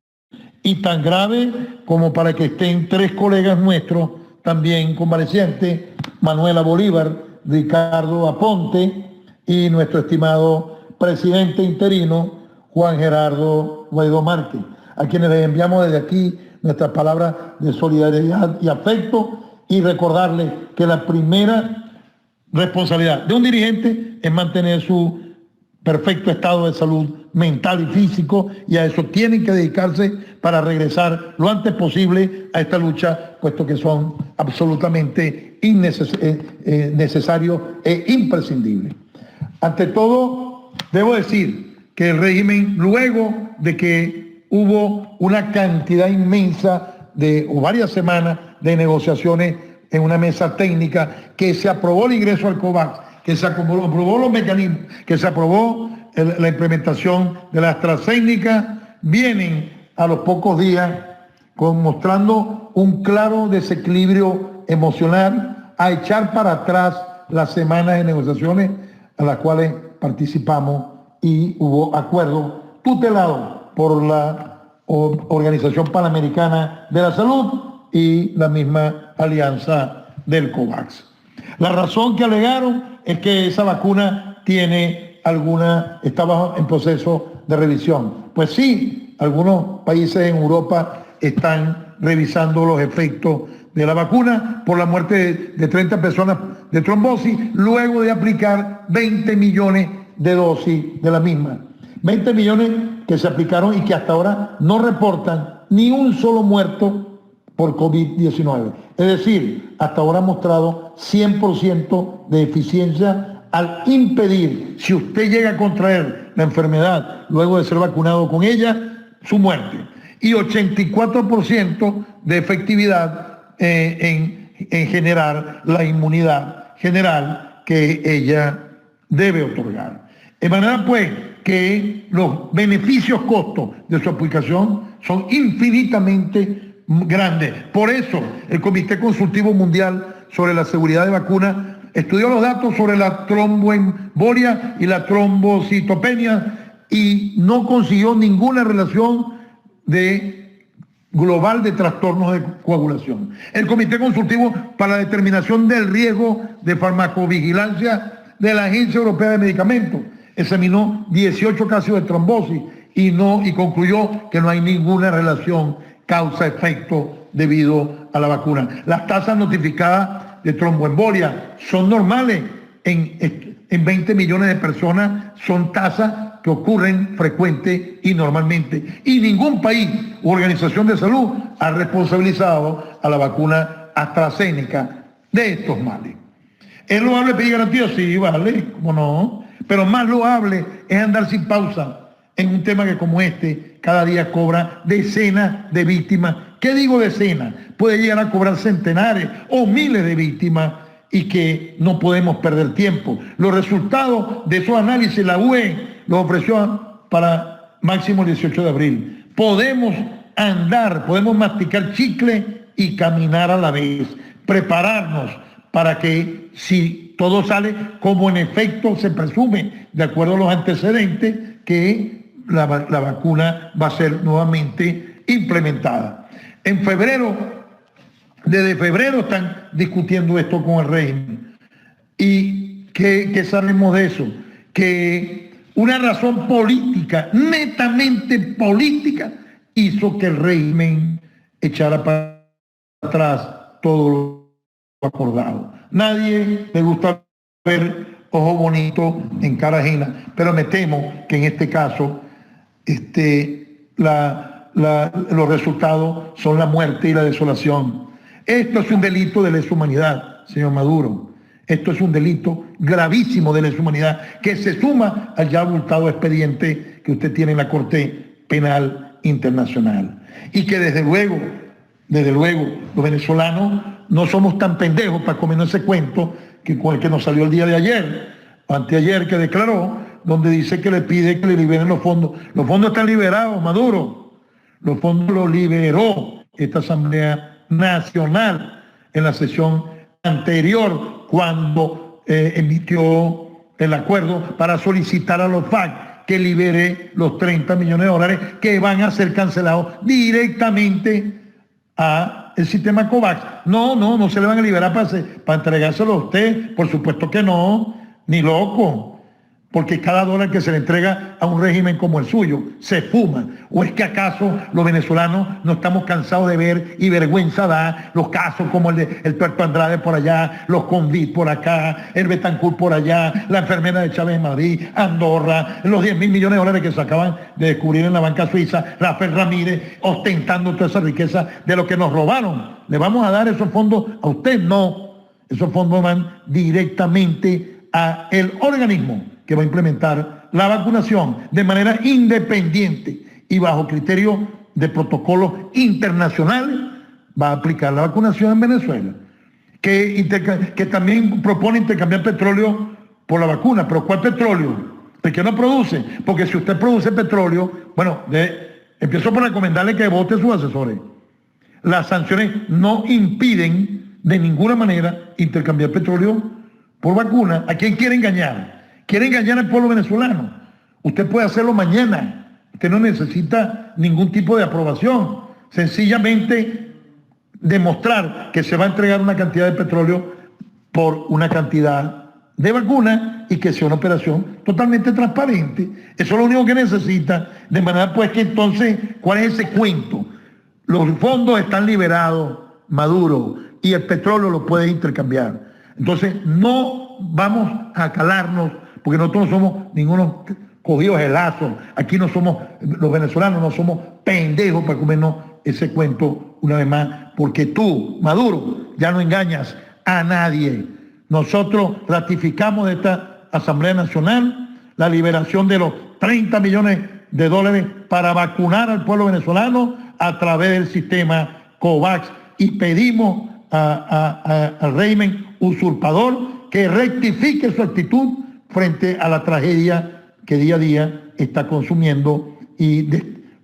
Y tan grave como para que estén 3 colegas nuestros también convalecientes, Manuela Bolívar, Ricardo Aponte y nuestro estimado presidente interino, Juan Gerardo Guaidó Márquez, a quienes les enviamos desde aquí nuestras palabras de solidaridad y afecto, y recordarles que la primera responsabilidad de un dirigente es mantener su perfecto estado de salud mental y físico, y a eso tienen que dedicarse para regresar lo antes posible a esta lucha, puesto que son absolutamente necesarios e imprescindibles. Ante todo, debo decir que el régimen, luego de que hubo una cantidad inmensa o varias semanas de negociaciones en una mesa técnica, que se aprobó el ingreso al COVAX, que se aprobó los mecanismos, que se aprobó la implementación de la AstraZeneca, vienen a los pocos días mostrando un claro desequilibrio emocional, a echar para atrás las semanas de negociaciones a las cuales participamos, y hubo acuerdo tutelado por la Organización Panamericana de la Salud y la misma alianza del COVAX. La razón que alegaron es que esa vacuna estaba en proceso de revisión. Pues sí, algunos países en Europa están revisando los efectos de la vacuna por la muerte de 30 personas de trombosis, luego de aplicar 20 millones de dosis de la misma. 20 millones que se aplicaron y que hasta ahora no reportan ni un solo muerto por COVID-19. Es decir, hasta ahora ha mostrado 100% de eficiencia al impedir, si usted llega a contraer la enfermedad luego de ser vacunado con ella, su muerte. Y 84% de efectividad en generar la inmunidad general que ella debe otorgar. De manera pues que los beneficios costos de su aplicación son infinitamente grandes. Por eso el Comité Consultivo Mundial sobre la Seguridad de Vacunas estudió los datos sobre la tromboembolia y la trombocitopenia y no consiguió ninguna relación global de trastornos de coagulación. El Comité Consultivo para la Determinación del Riesgo de Farmacovigilancia de la Agencia Europea de Medicamentos examinó 18 casos de trombosis y concluyó que no hay ninguna relación causa-efecto debido a la vacuna. Las tasas notificadas de tromboembolia son normales en 20 millones de personas, son tasas que ocurren frecuente y normalmente. Y ningún país u organización de salud ha responsabilizado a la vacuna AstraZeneca de estos males. ¿Es loable pedir garantías? Sí, vale, cómo no. Pero más loable es andar sin pausa en un tema que como este cada día cobra decenas de víctimas. ¿Qué digo decenas? Puede llegar a cobrar centenares o miles de víctimas y que no podemos perder tiempo. Los resultados de esos análisis la UE los ofreció para máximo el 18 de abril. Podemos andar, podemos masticar chicle y caminar a la vez. Prepararnos para que si todo sale como en efecto se presume, de acuerdo a los antecedentes, que la vacuna va a ser nuevamente implementada. En febrero, desde febrero están discutiendo esto con el régimen. ¿Y qué sabemos de eso? Que una razón política, netamente política, hizo que el régimen echara para atrás todo lo acordado. Nadie le gusta ver ojo bonito en cara ajena, pero me temo que en este caso los resultados son la muerte y la desolación. Esto es un delito de lesa humanidad, señor Maduro. Esto es un delito gravísimo de lesa humanidad que se suma al ya abultado expediente que usted tiene en la Corte Penal Internacional. Y que desde luego, los venezolanos no somos tan pendejos para comernos ese cuento con el que nos salió el día de ayer, o anteayer, que declaró, donde dice que le pide que le liberen los fondos. Los fondos están liberados, Maduro. Los fondos los liberó esta Asamblea Nacional en la sesión anterior, cuando emitió el acuerdo para solicitar a los FAC que libere los 30 millones de dólares que van a ser cancelados directamente a el sistema COVAX. No se le van a liberar para entregárselo a usted. Por supuesto que no, ni loco. Porque cada dólar que se le entrega a un régimen como el suyo se fuma. ¿O es que acaso los venezolanos no estamos cansados de ver y vergüenza da los casos como el de el Puerto Andrade por allá, los Convid por acá, el Betancourt por allá, la enfermera de Chávez en Madrid, Andorra, los 10.000 millones de dólares que se acaban de descubrir en la banca suiza, Rafael Ramírez ostentando toda esa riqueza de lo que nos robaron? ¿Le vamos a dar esos fondos a usted? No. Esos fondos van directamente a el organismo que va a implementar la vacunación de manera independiente y bajo criterio de protocolos internacionales, va a aplicar la vacunación en Venezuela, que también propone intercambiar petróleo por la vacuna. ¿Pero cuál petróleo? ¿El que no produce? Porque si usted produce petróleo, bueno, empiezo por recomendarle que vote sus asesores. Las sanciones no impiden de ninguna manera intercambiar petróleo por vacuna. ¿A quién quiere engañar? Quiere engañar al pueblo venezolano. Usted puede hacerlo mañana. Usted no necesita ningún tipo de aprobación. Sencillamente demostrar que se va a entregar una cantidad de petróleo por una cantidad de vacuna y que sea una operación totalmente transparente. Eso es lo único que necesita. De manera pues que entonces, ¿cuál es ese cuento? Los fondos están liberados, Maduro. y el petróleo lo puede intercambiar. Entonces no vamos a calarnos, porque nosotros no somos ninguno cogidos de lazo. Aquí no somos, los venezolanos no somos pendejos para comernos ese cuento una vez más, porque tú, Maduro, ya no engañas a nadie. Nosotros ratificamos de esta Asamblea Nacional la liberación de los 30 millones de dólares para vacunar al pueblo venezolano a través del sistema COVAX y pedimos al régimen usurpador que rectifique su actitud frente a la tragedia que día a día está consumiendo y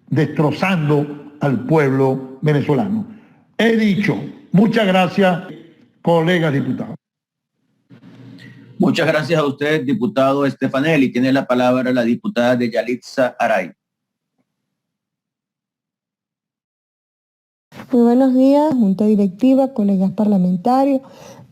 destrozando al pueblo venezolano. He dicho, muchas gracias, colegas diputados. Muchas gracias a usted, diputado Stefanelli. Tiene la palabra la diputada de Yalitza Aray. Muy buenos días, Junta Directiva, colegas parlamentarios,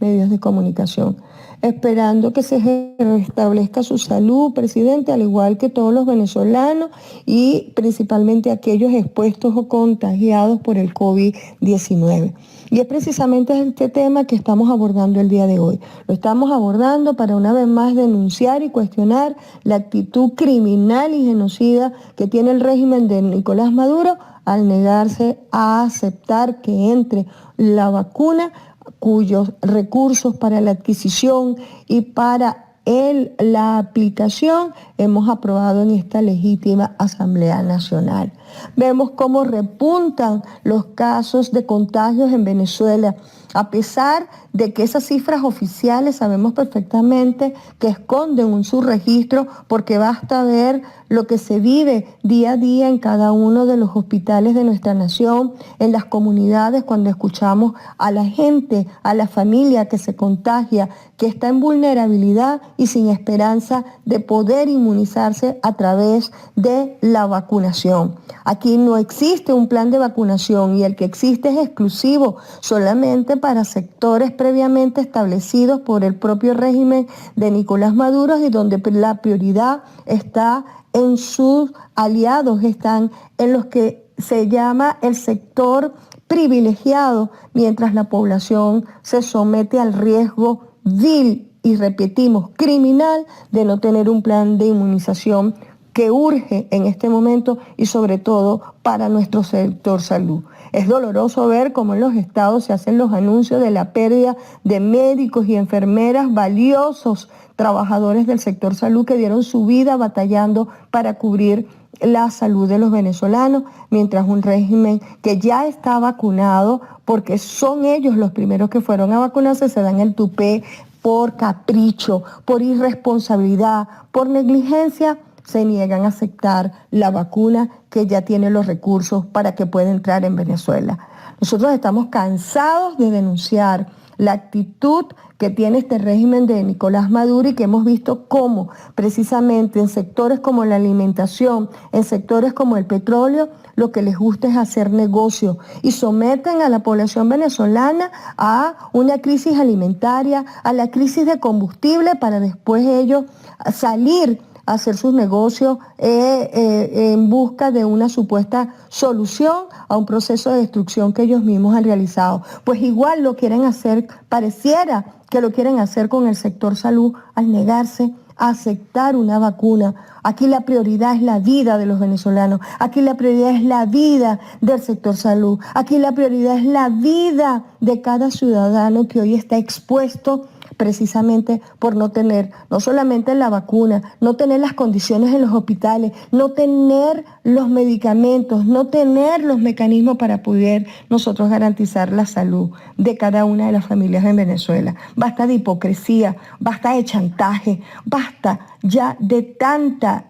medios de comunicación. Esperando que se restablezca su salud, presidente, al igual que todos los venezolanos y principalmente aquellos expuestos o contagiados por el COVID-19. Y es precisamente este tema que estamos abordando el día de hoy. Lo estamos abordando para una vez más denunciar y cuestionar la actitud criminal y genocida que tiene el régimen de Nicolás Maduro al negarse a aceptar que entre la vacuna cuyos recursos para la adquisición y para la aplicación hemos aprobado en esta legítima Asamblea Nacional. Vemos cómo repuntan los casos de contagios en Venezuela, a pesar de que esas cifras oficiales sabemos perfectamente que esconden un subregistro, porque basta ver lo que se vive día a día en cada uno de los hospitales de nuestra nación, en las comunidades, cuando escuchamos a la gente, a la familia que se contagia, que está en vulnerabilidad y sin esperanza de poder inmunizarse a través de la vacunación. Aquí no existe un plan de vacunación y el que existe es exclusivo solamente para sectores previamente establecidos por el propio régimen de Nicolás Maduro y donde la prioridad está en sus aliados, están en los que se llama el sector privilegiado, mientras la población se somete al riesgo vil y repetimos criminal de no tener un plan de inmunización que urge en este momento y sobre todo para nuestro sector salud. Es doloroso ver cómo en los estados se hacen los anuncios de la pérdida de médicos y enfermeras valiosos, trabajadores del sector salud que dieron su vida batallando para cubrir la salud de los venezolanos, mientras un régimen que ya está vacunado, porque son ellos los primeros que fueron a vacunarse, se dan el tupé por capricho, por irresponsabilidad, por negligencia, se niegan a aceptar la vacuna que ya tiene los recursos para que pueda entrar en Venezuela. Nosotros estamos cansados de denunciar la actitud que tiene este régimen de Nicolás Maduro y que hemos visto cómo precisamente en sectores como la alimentación, en sectores como el petróleo, lo que les gusta es hacer negocio y someten a la población venezolana a una crisis alimentaria, a la crisis de combustible para después ellos salir a hacer sus negocios en busca de una supuesta solución a un proceso de destrucción que ellos mismos han realizado. Pues igual lo quieren hacer, pareciera que lo quieren hacer con el sector salud al negarse a aceptar una vacuna. Aquí la prioridad es la vida de los venezolanos, aquí la prioridad es la vida del sector salud, aquí la prioridad es la vida de cada ciudadano que hoy está expuesto precisamente por no tener, no solamente la vacuna, no tener las condiciones en los hospitales, no tener los medicamentos, no tener los mecanismos para poder nosotros garantizar la salud de cada una de las familias en Venezuela. Basta de hipocresía, basta de chantaje, basta ya de tanta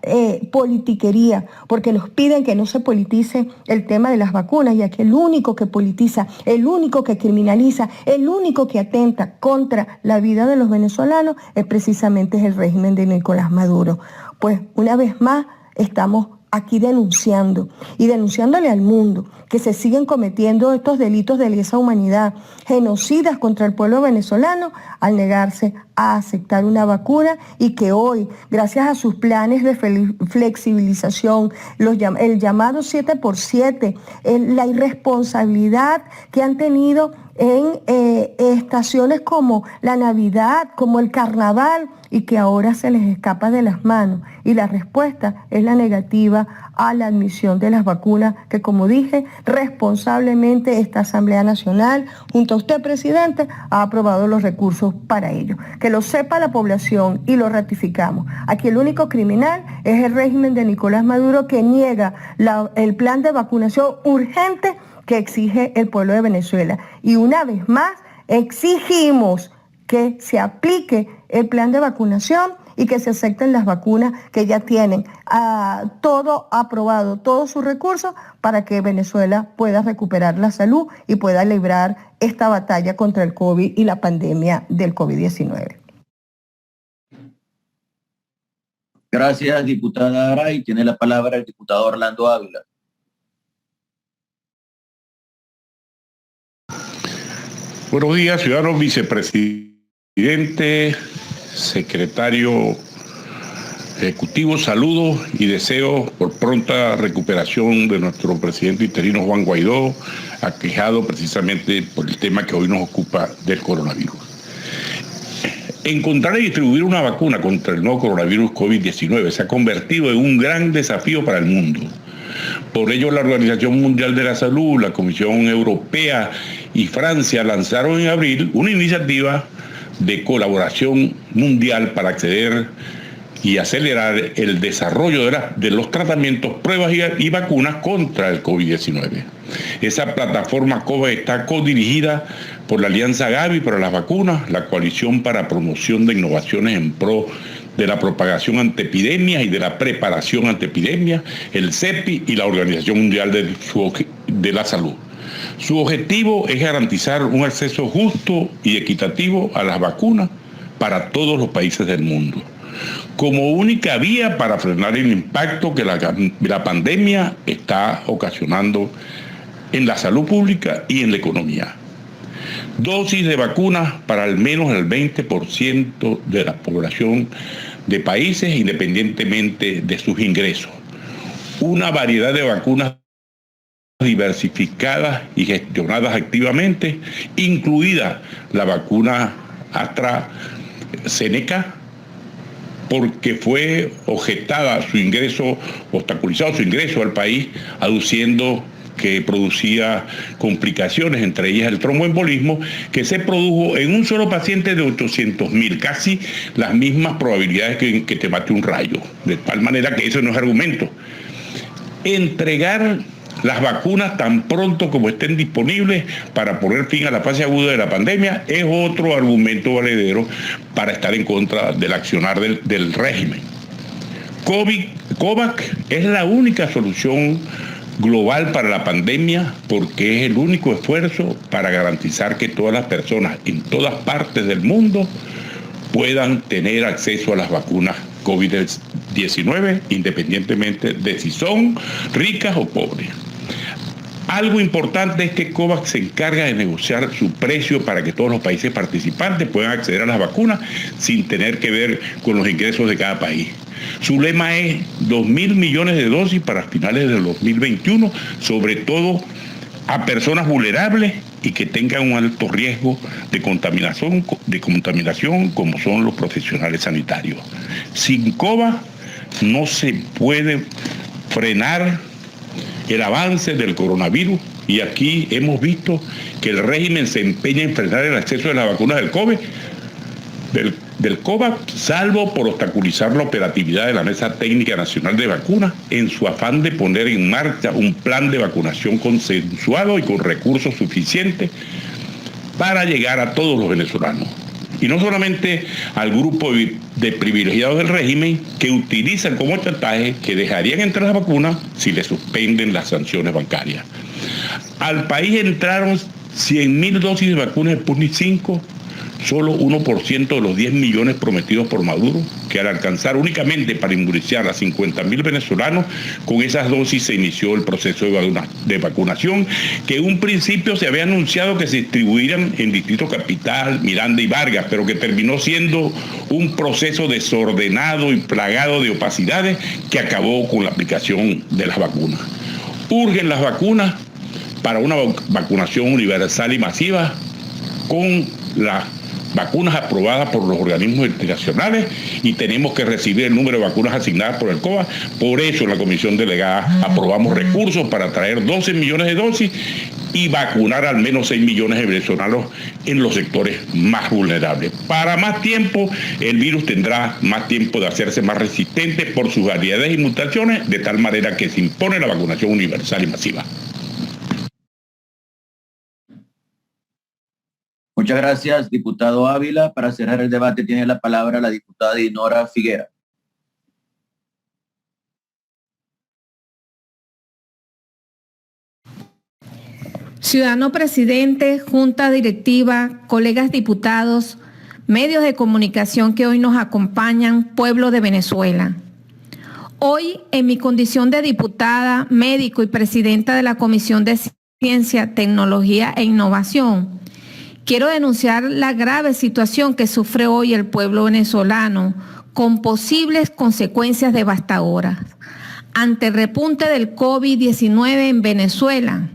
politiquería, porque nos piden que no se politice el tema de las vacunas, ya que el único que politiza, el único que criminaliza, el único que atenta contra la vida de los venezolanos es precisamente el régimen de Nicolás Maduro. Pues una vez más estamos aquí denunciando y denunciándole al mundo que se siguen cometiendo estos delitos de lesa humanidad, genocidas contra el pueblo venezolano al negarse a aceptar una vacuna y que hoy, gracias a sus planes de flexibilización, el llamado 7x7, la irresponsabilidad que han tenido en estaciones como la Navidad, como el Carnaval, y que ahora se les escapa de las manos. Y la respuesta es la negativa a la admisión de las vacunas, que, como dije, responsablemente esta Asamblea Nacional, junto a usted, presidente, ha aprobado los recursos para ello. Que lo sepa la población y lo ratificamos. Aquí el único criminal es el régimen de Nicolás Maduro, que niega el plan de vacunación urgente que exige el pueblo de Venezuela. Y una vez más, exigimos que se aplique el plan de vacunación y que se acepten las vacunas que ya tienen todo aprobado, todos sus recursos, para que Venezuela pueda recuperar la salud y pueda librar esta batalla contra el COVID y la pandemia del COVID-19. Gracias, diputada Aray. Tiene la palabra el diputado Orlando Ávila. Buenos días, ciudadanos, vicepresidente, secretario ejecutivo, saludos y deseo por pronta recuperación de nuestro presidente interino Juan Guaidó, aquejado precisamente por el tema que hoy nos ocupa del coronavirus. Encontrar y distribuir una vacuna contra el nuevo coronavirus COVID-19 se ha convertido en un gran desafío para el mundo. Por ello, la Organización Mundial de la Salud, la Comisión Europea y Francia lanzaron en abril una iniciativa de colaboración mundial para acceder y acelerar el desarrollo de los tratamientos, pruebas y vacunas contra el COVID-19. Esa plataforma COVAX está codirigida por la Alianza Gavi para las vacunas, la Coalición para Promoción de Innovaciones en Pro de la Propagación ante Epidemias y de la Preparación ante Epidemias, el CEPI y la Organización Mundial de la Salud. Su objetivo es garantizar un acceso justo y equitativo a las vacunas para todos los países del mundo, como única vía para frenar el impacto que la pandemia está ocasionando en la salud pública y en la economía. Dosis de vacunas para al menos el 20% de la población de países, independientemente de sus ingresos. Una variedad de vacunas diversificadas y gestionadas activamente, incluida la vacuna AstraZeneca, porque fue obstaculizado su ingreso al país, aduciendo que producía complicaciones, entre ellas el tromboembolismo, que se produjo en un solo paciente de 800.000, casi las mismas probabilidades que te mate un rayo, de tal manera que eso no es argumento. Entregar las vacunas tan pronto como estén disponibles para poner fin a la fase aguda de la pandemia es otro argumento valedero para estar en contra del accionar del régimen. COVAX es la única solución global para la pandemia porque es el único esfuerzo para garantizar que todas las personas en todas partes del mundo puedan tener acceso a las vacunas COVID-19, independientemente de si son ricas o pobres. Algo importante es que COVAX se encarga de negociar su precio para que todos los países participantes puedan acceder a las vacunas sin tener que ver con los ingresos de cada país. Su lema es 2.000 millones de dosis para finales del 2021, sobre todo a personas vulnerables y que tengan un alto riesgo de contaminación como son los profesionales sanitarios. Sin COVAX no se puede frenar el avance del coronavirus y aquí hemos visto que el régimen se empeña en frenar el acceso de las vacunas del COVAX, salvo por obstaculizar la operatividad de la Mesa Técnica Nacional de Vacunas en su afán de poner en marcha un plan de vacunación consensuado y con recursos suficientes para llegar a todos los venezolanos. Y no solamente al grupo de privilegiados del régimen que utilizan como chantaje que dejarían entrar las vacunas si le suspenden las sanciones bancarias. Al país entraron 100.000 dosis de vacunas de Sputnik 5, solo 1% de los 10 millones prometidos por Maduro, que al alcanzar únicamente para inmunizar a 50.000 venezolanos, con esas dosis se inició el proceso de vacunación, que en un principio se había anunciado que se distribuirían en Distrito Capital, Miranda y Vargas, pero que terminó siendo un proceso desordenado y plagado de opacidades que acabó con la aplicación de las vacunas. Urgen las vacunas para una vacunación universal y masiva con las vacunas aprobadas por los organismos internacionales y tenemos que recibir el número de vacunas asignadas por el COVAX. Por eso en la comisión delegada aprobamos recursos para traer 12 millones de dosis y vacunar al menos 6 millones de venezolanos en los sectores más vulnerables. Para más tiempo, el virus tendrá más tiempo de hacerse más resistente por sus variedades y mutaciones, de tal manera que se impone la vacunación universal y masiva. Muchas gracias, diputado Ávila. Para cerrar el debate tiene la palabra la diputada Dinora Figuera. Ciudadano presidente, junta directiva, colegas diputados, medios de comunicación que hoy nos acompañan, pueblo de Venezuela. Hoy, en mi condición de diputada, médico y presidenta de la Comisión de Ciencia, Tecnología e Innovación, quiero denunciar la grave situación que sufre hoy el pueblo venezolano con posibles consecuencias devastadoras. Ante el repunte del COVID-19 en Venezuela,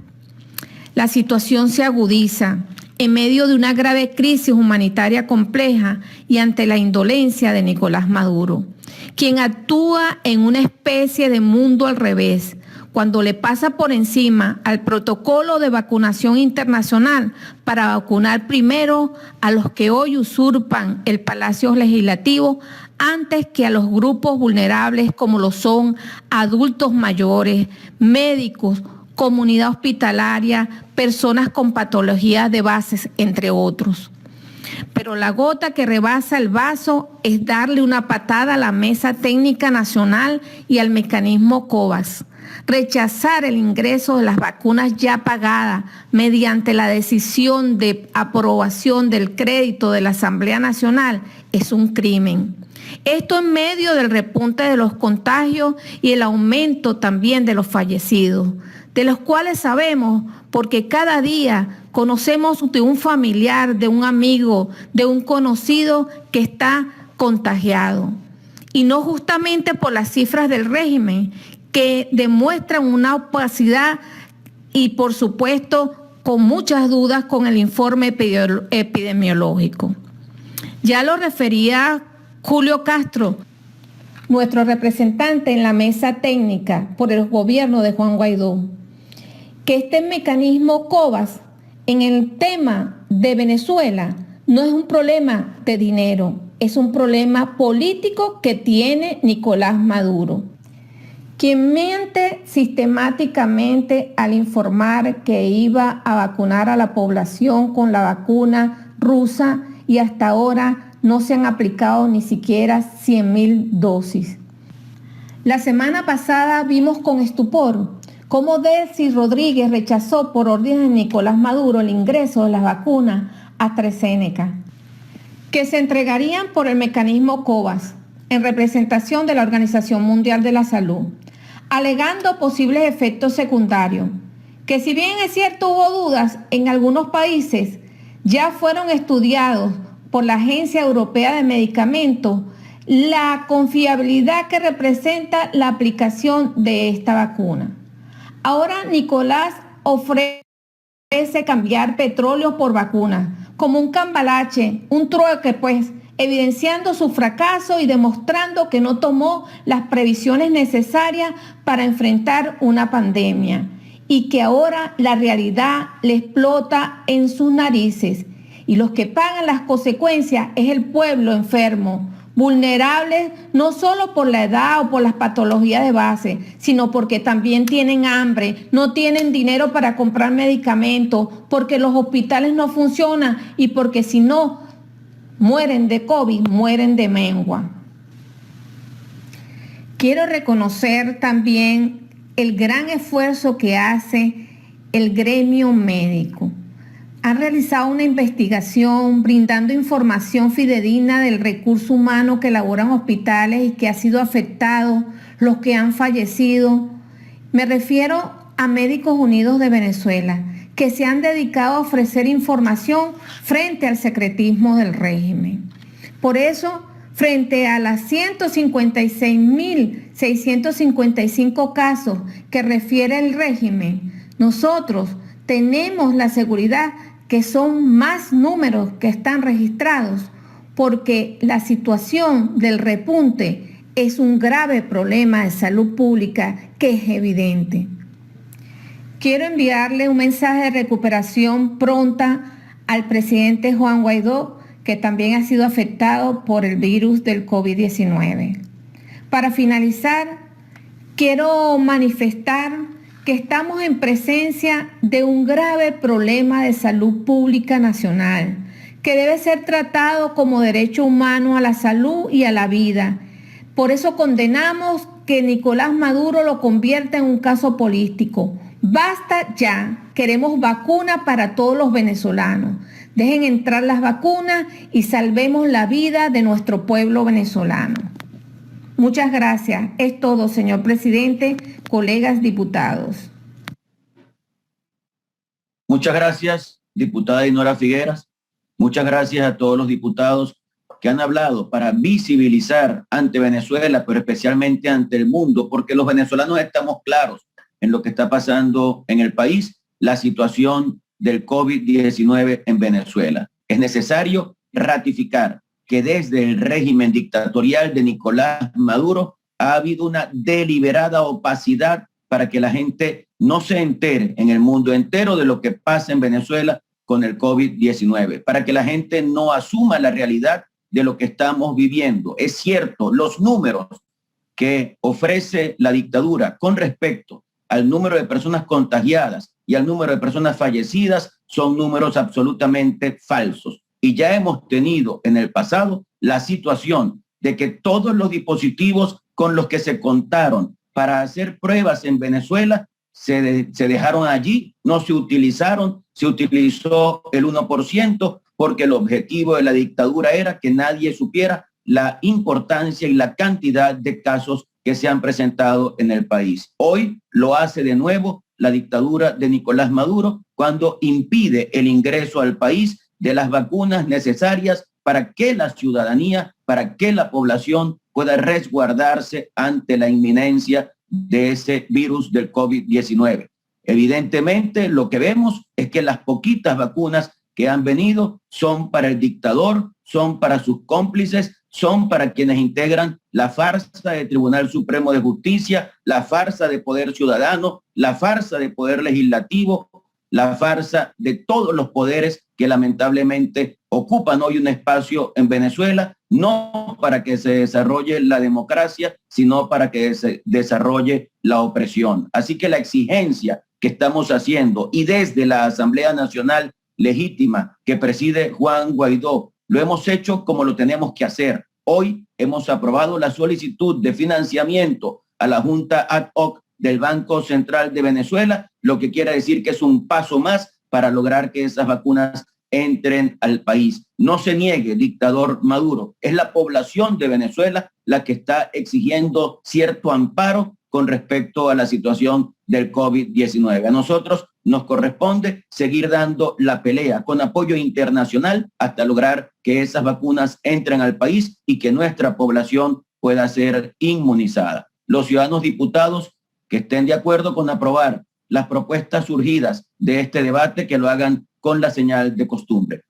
la situación se agudiza en medio de una grave crisis humanitaria compleja y ante la indolencia de Nicolás Maduro, quien actúa en una especie de mundo al revés, cuando le pasa por encima al protocolo de vacunación internacional para vacunar primero a los que hoy usurpan el Palacio Legislativo antes que a los grupos vulnerables como lo son adultos mayores, médicos, comunidad hospitalaria, personas con patologías de base, entre otros. Pero la gota que rebasa el vaso es darle una patada a la Mesa Técnica Nacional y al mecanismo COVAX. Rechazar el ingreso de las vacunas ya pagadas mediante la decisión de aprobación del crédito de la Asamblea Nacional es un crimen. Esto en medio del repunte de los contagios y el aumento también de los fallecidos, de los cuales sabemos porque cada día conocemos de un familiar, de un amigo, de un conocido que está contagiado. Y no justamente por las cifras del régimen que demuestran una opacidad y por supuesto con muchas dudas con el informe epidemiológico. Ya lo refería Julio Castro, nuestro representante en la mesa técnica por el gobierno de Juan Guaidó, que este mecanismo COVAX en el tema de Venezuela no es un problema de dinero, es un problema político que tiene Nicolás Maduro, quien miente sistemáticamente al informar que iba a vacunar a la población con la vacuna rusa y hasta ahora no se han aplicado ni siquiera 100.000 dosis. La semana pasada vimos con estupor cómo Delcy Rodríguez rechazó por orden de Nicolás Maduro el ingreso de las vacunas AstraZeneca, que se entregarían por el mecanismo COVAX en representación de la Organización Mundial de la Salud, alegando posibles efectos secundarios, que si bien es cierto hubo dudas en algunos países, ya fueron estudiados por la Agencia Europea de Medicamentos la confiabilidad que representa la aplicación de esta vacuna. Ahora Nicolás ofrece cambiar petróleo por vacunas, como un cambalache, un trueque pues, evidenciando su fracaso y demostrando que no tomó las previsiones necesarias para enfrentar una pandemia y que ahora la realidad le explota en sus narices y los que pagan las consecuencias es el pueblo enfermo, vulnerables no solo por la edad o por las patologías de base, sino porque también tienen hambre, no tienen dinero para comprar medicamentos, porque los hospitales no funcionan y porque si no mueren de COVID, mueren de mengua. Quiero reconocer también el gran esfuerzo que hace el gremio médico. Han realizado una investigación brindando información fidedigna del recurso humano que elaboran hospitales y que ha sido afectado, los que han fallecido. Me refiero a Médicos Unidos de Venezuela, que se han dedicado a ofrecer información frente al secretismo del régimen. Por eso, frente a las 156.655 casos que refiere el régimen, nosotros tenemos la seguridad que son más números que están registrados, porque la situación del repunte es un grave problema de salud pública que es evidente. Quiero enviarle un mensaje de recuperación pronta al presidente Juan Guaidó, que también ha sido afectado por el virus del COVID-19. Para finalizar, quiero manifestar que estamos en presencia de un grave problema de salud pública nacional, que debe ser tratado como derecho humano a la salud y a la vida. Por eso condenamos que Nicolás Maduro lo convierta en un caso político. Basta ya, queremos vacuna para todos los venezolanos. Dejen entrar las vacunas y salvemos la vida de nuestro pueblo venezolano. Muchas gracias. Es todo, señor presidente, colegas diputados. Muchas gracias, diputada Dinora Figueras. Muchas gracias a todos los diputados que han hablado para visibilizar ante Venezuela, pero especialmente ante el mundo, porque los venezolanos estamos claros en lo que está pasando en el país, la situación del COVID-19 en Venezuela. Es necesario ratificar que desde el régimen dictatorial de Nicolás Maduro ha habido una deliberada opacidad para que la gente no se entere en el mundo entero de lo que pasa en Venezuela con el COVID-19, para que la gente no asuma la realidad de lo que estamos viviendo. Es cierto, los números que ofrece la dictadura con respecto al número de personas contagiadas y al número de personas fallecidas son números absolutamente falsos. Y ya hemos tenido en el pasado la situación de que todos los dispositivos con los que se contaron para hacer pruebas en Venezuela se dejaron allí, no se utilizaron, se utilizó el 1% porque el objetivo de la dictadura era que nadie supiera la importancia y la cantidad de casos que se han presentado en el país. Hoy lo hace de nuevo la dictadura de Nicolás Maduro cuando impide el ingreso al país de las vacunas necesarias para que la ciudadanía, para que la población pueda resguardarse ante la inminencia de ese virus del COVID-19. Evidentemente, lo que vemos es que las poquitas vacunas que han venido son para el dictador, son para sus cómplices, son para quienes integran la farsa del Tribunal Supremo de Justicia, la farsa de poder ciudadano, la farsa de poder legislativo, la farsa de todos los poderes que lamentablemente ocupan hoy un espacio en Venezuela, no para que se desarrolle la democracia, sino para que se desarrolle la opresión. Así que la exigencia que estamos haciendo y desde la Asamblea Nacional legítima que preside Juan Guaidó, lo hemos hecho como lo tenemos que hacer. Hoy hemos aprobado la solicitud de financiamiento a la Junta ad hoc del Banco Central de Venezuela, lo que quiere decir que es un paso más para lograr que esas vacunas entren al país. No se niegue, dictador Maduro. Es la población de Venezuela la que está exigiendo cierto amparo con respecto a la situación del COVID-19. A nosotros nos corresponde seguir dando la pelea con apoyo internacional hasta lograr que esas vacunas entren al país y que nuestra población pueda ser inmunizada. Los ciudadanos diputados que estén de acuerdo con aprobar las propuestas surgidas de este debate, que lo hagan con la señal de costumbre.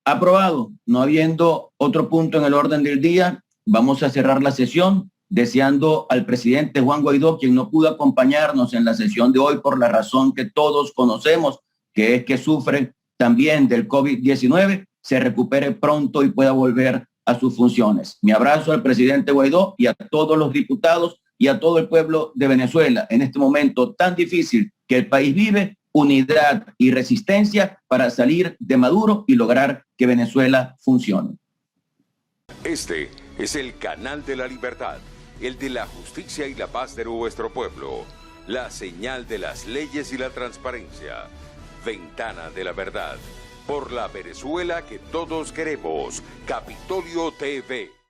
Aprobado. No habiendo otro punto en el orden del día, vamos a cerrar la sesión deseando al presidente Juan Guaidó, quien no pudo acompañarnos en la sesión de hoy por la razón que todos conocemos, que es que sufre también del COVID-19, se recupere pronto y pueda volver a sus funciones. Mi abrazo al presidente Guaidó y a todos los diputados y a todo el pueblo de Venezuela en este momento tan difícil que el país vive. Unidad y resistencia para salir de Maduro y lograr que Venezuela funcione. Este es el canal de la libertad, el de la justicia y la paz de nuestro pueblo, la señal de las leyes y la transparencia, Ventana de la Verdad, por la Venezuela que todos queremos, Capitolio TV.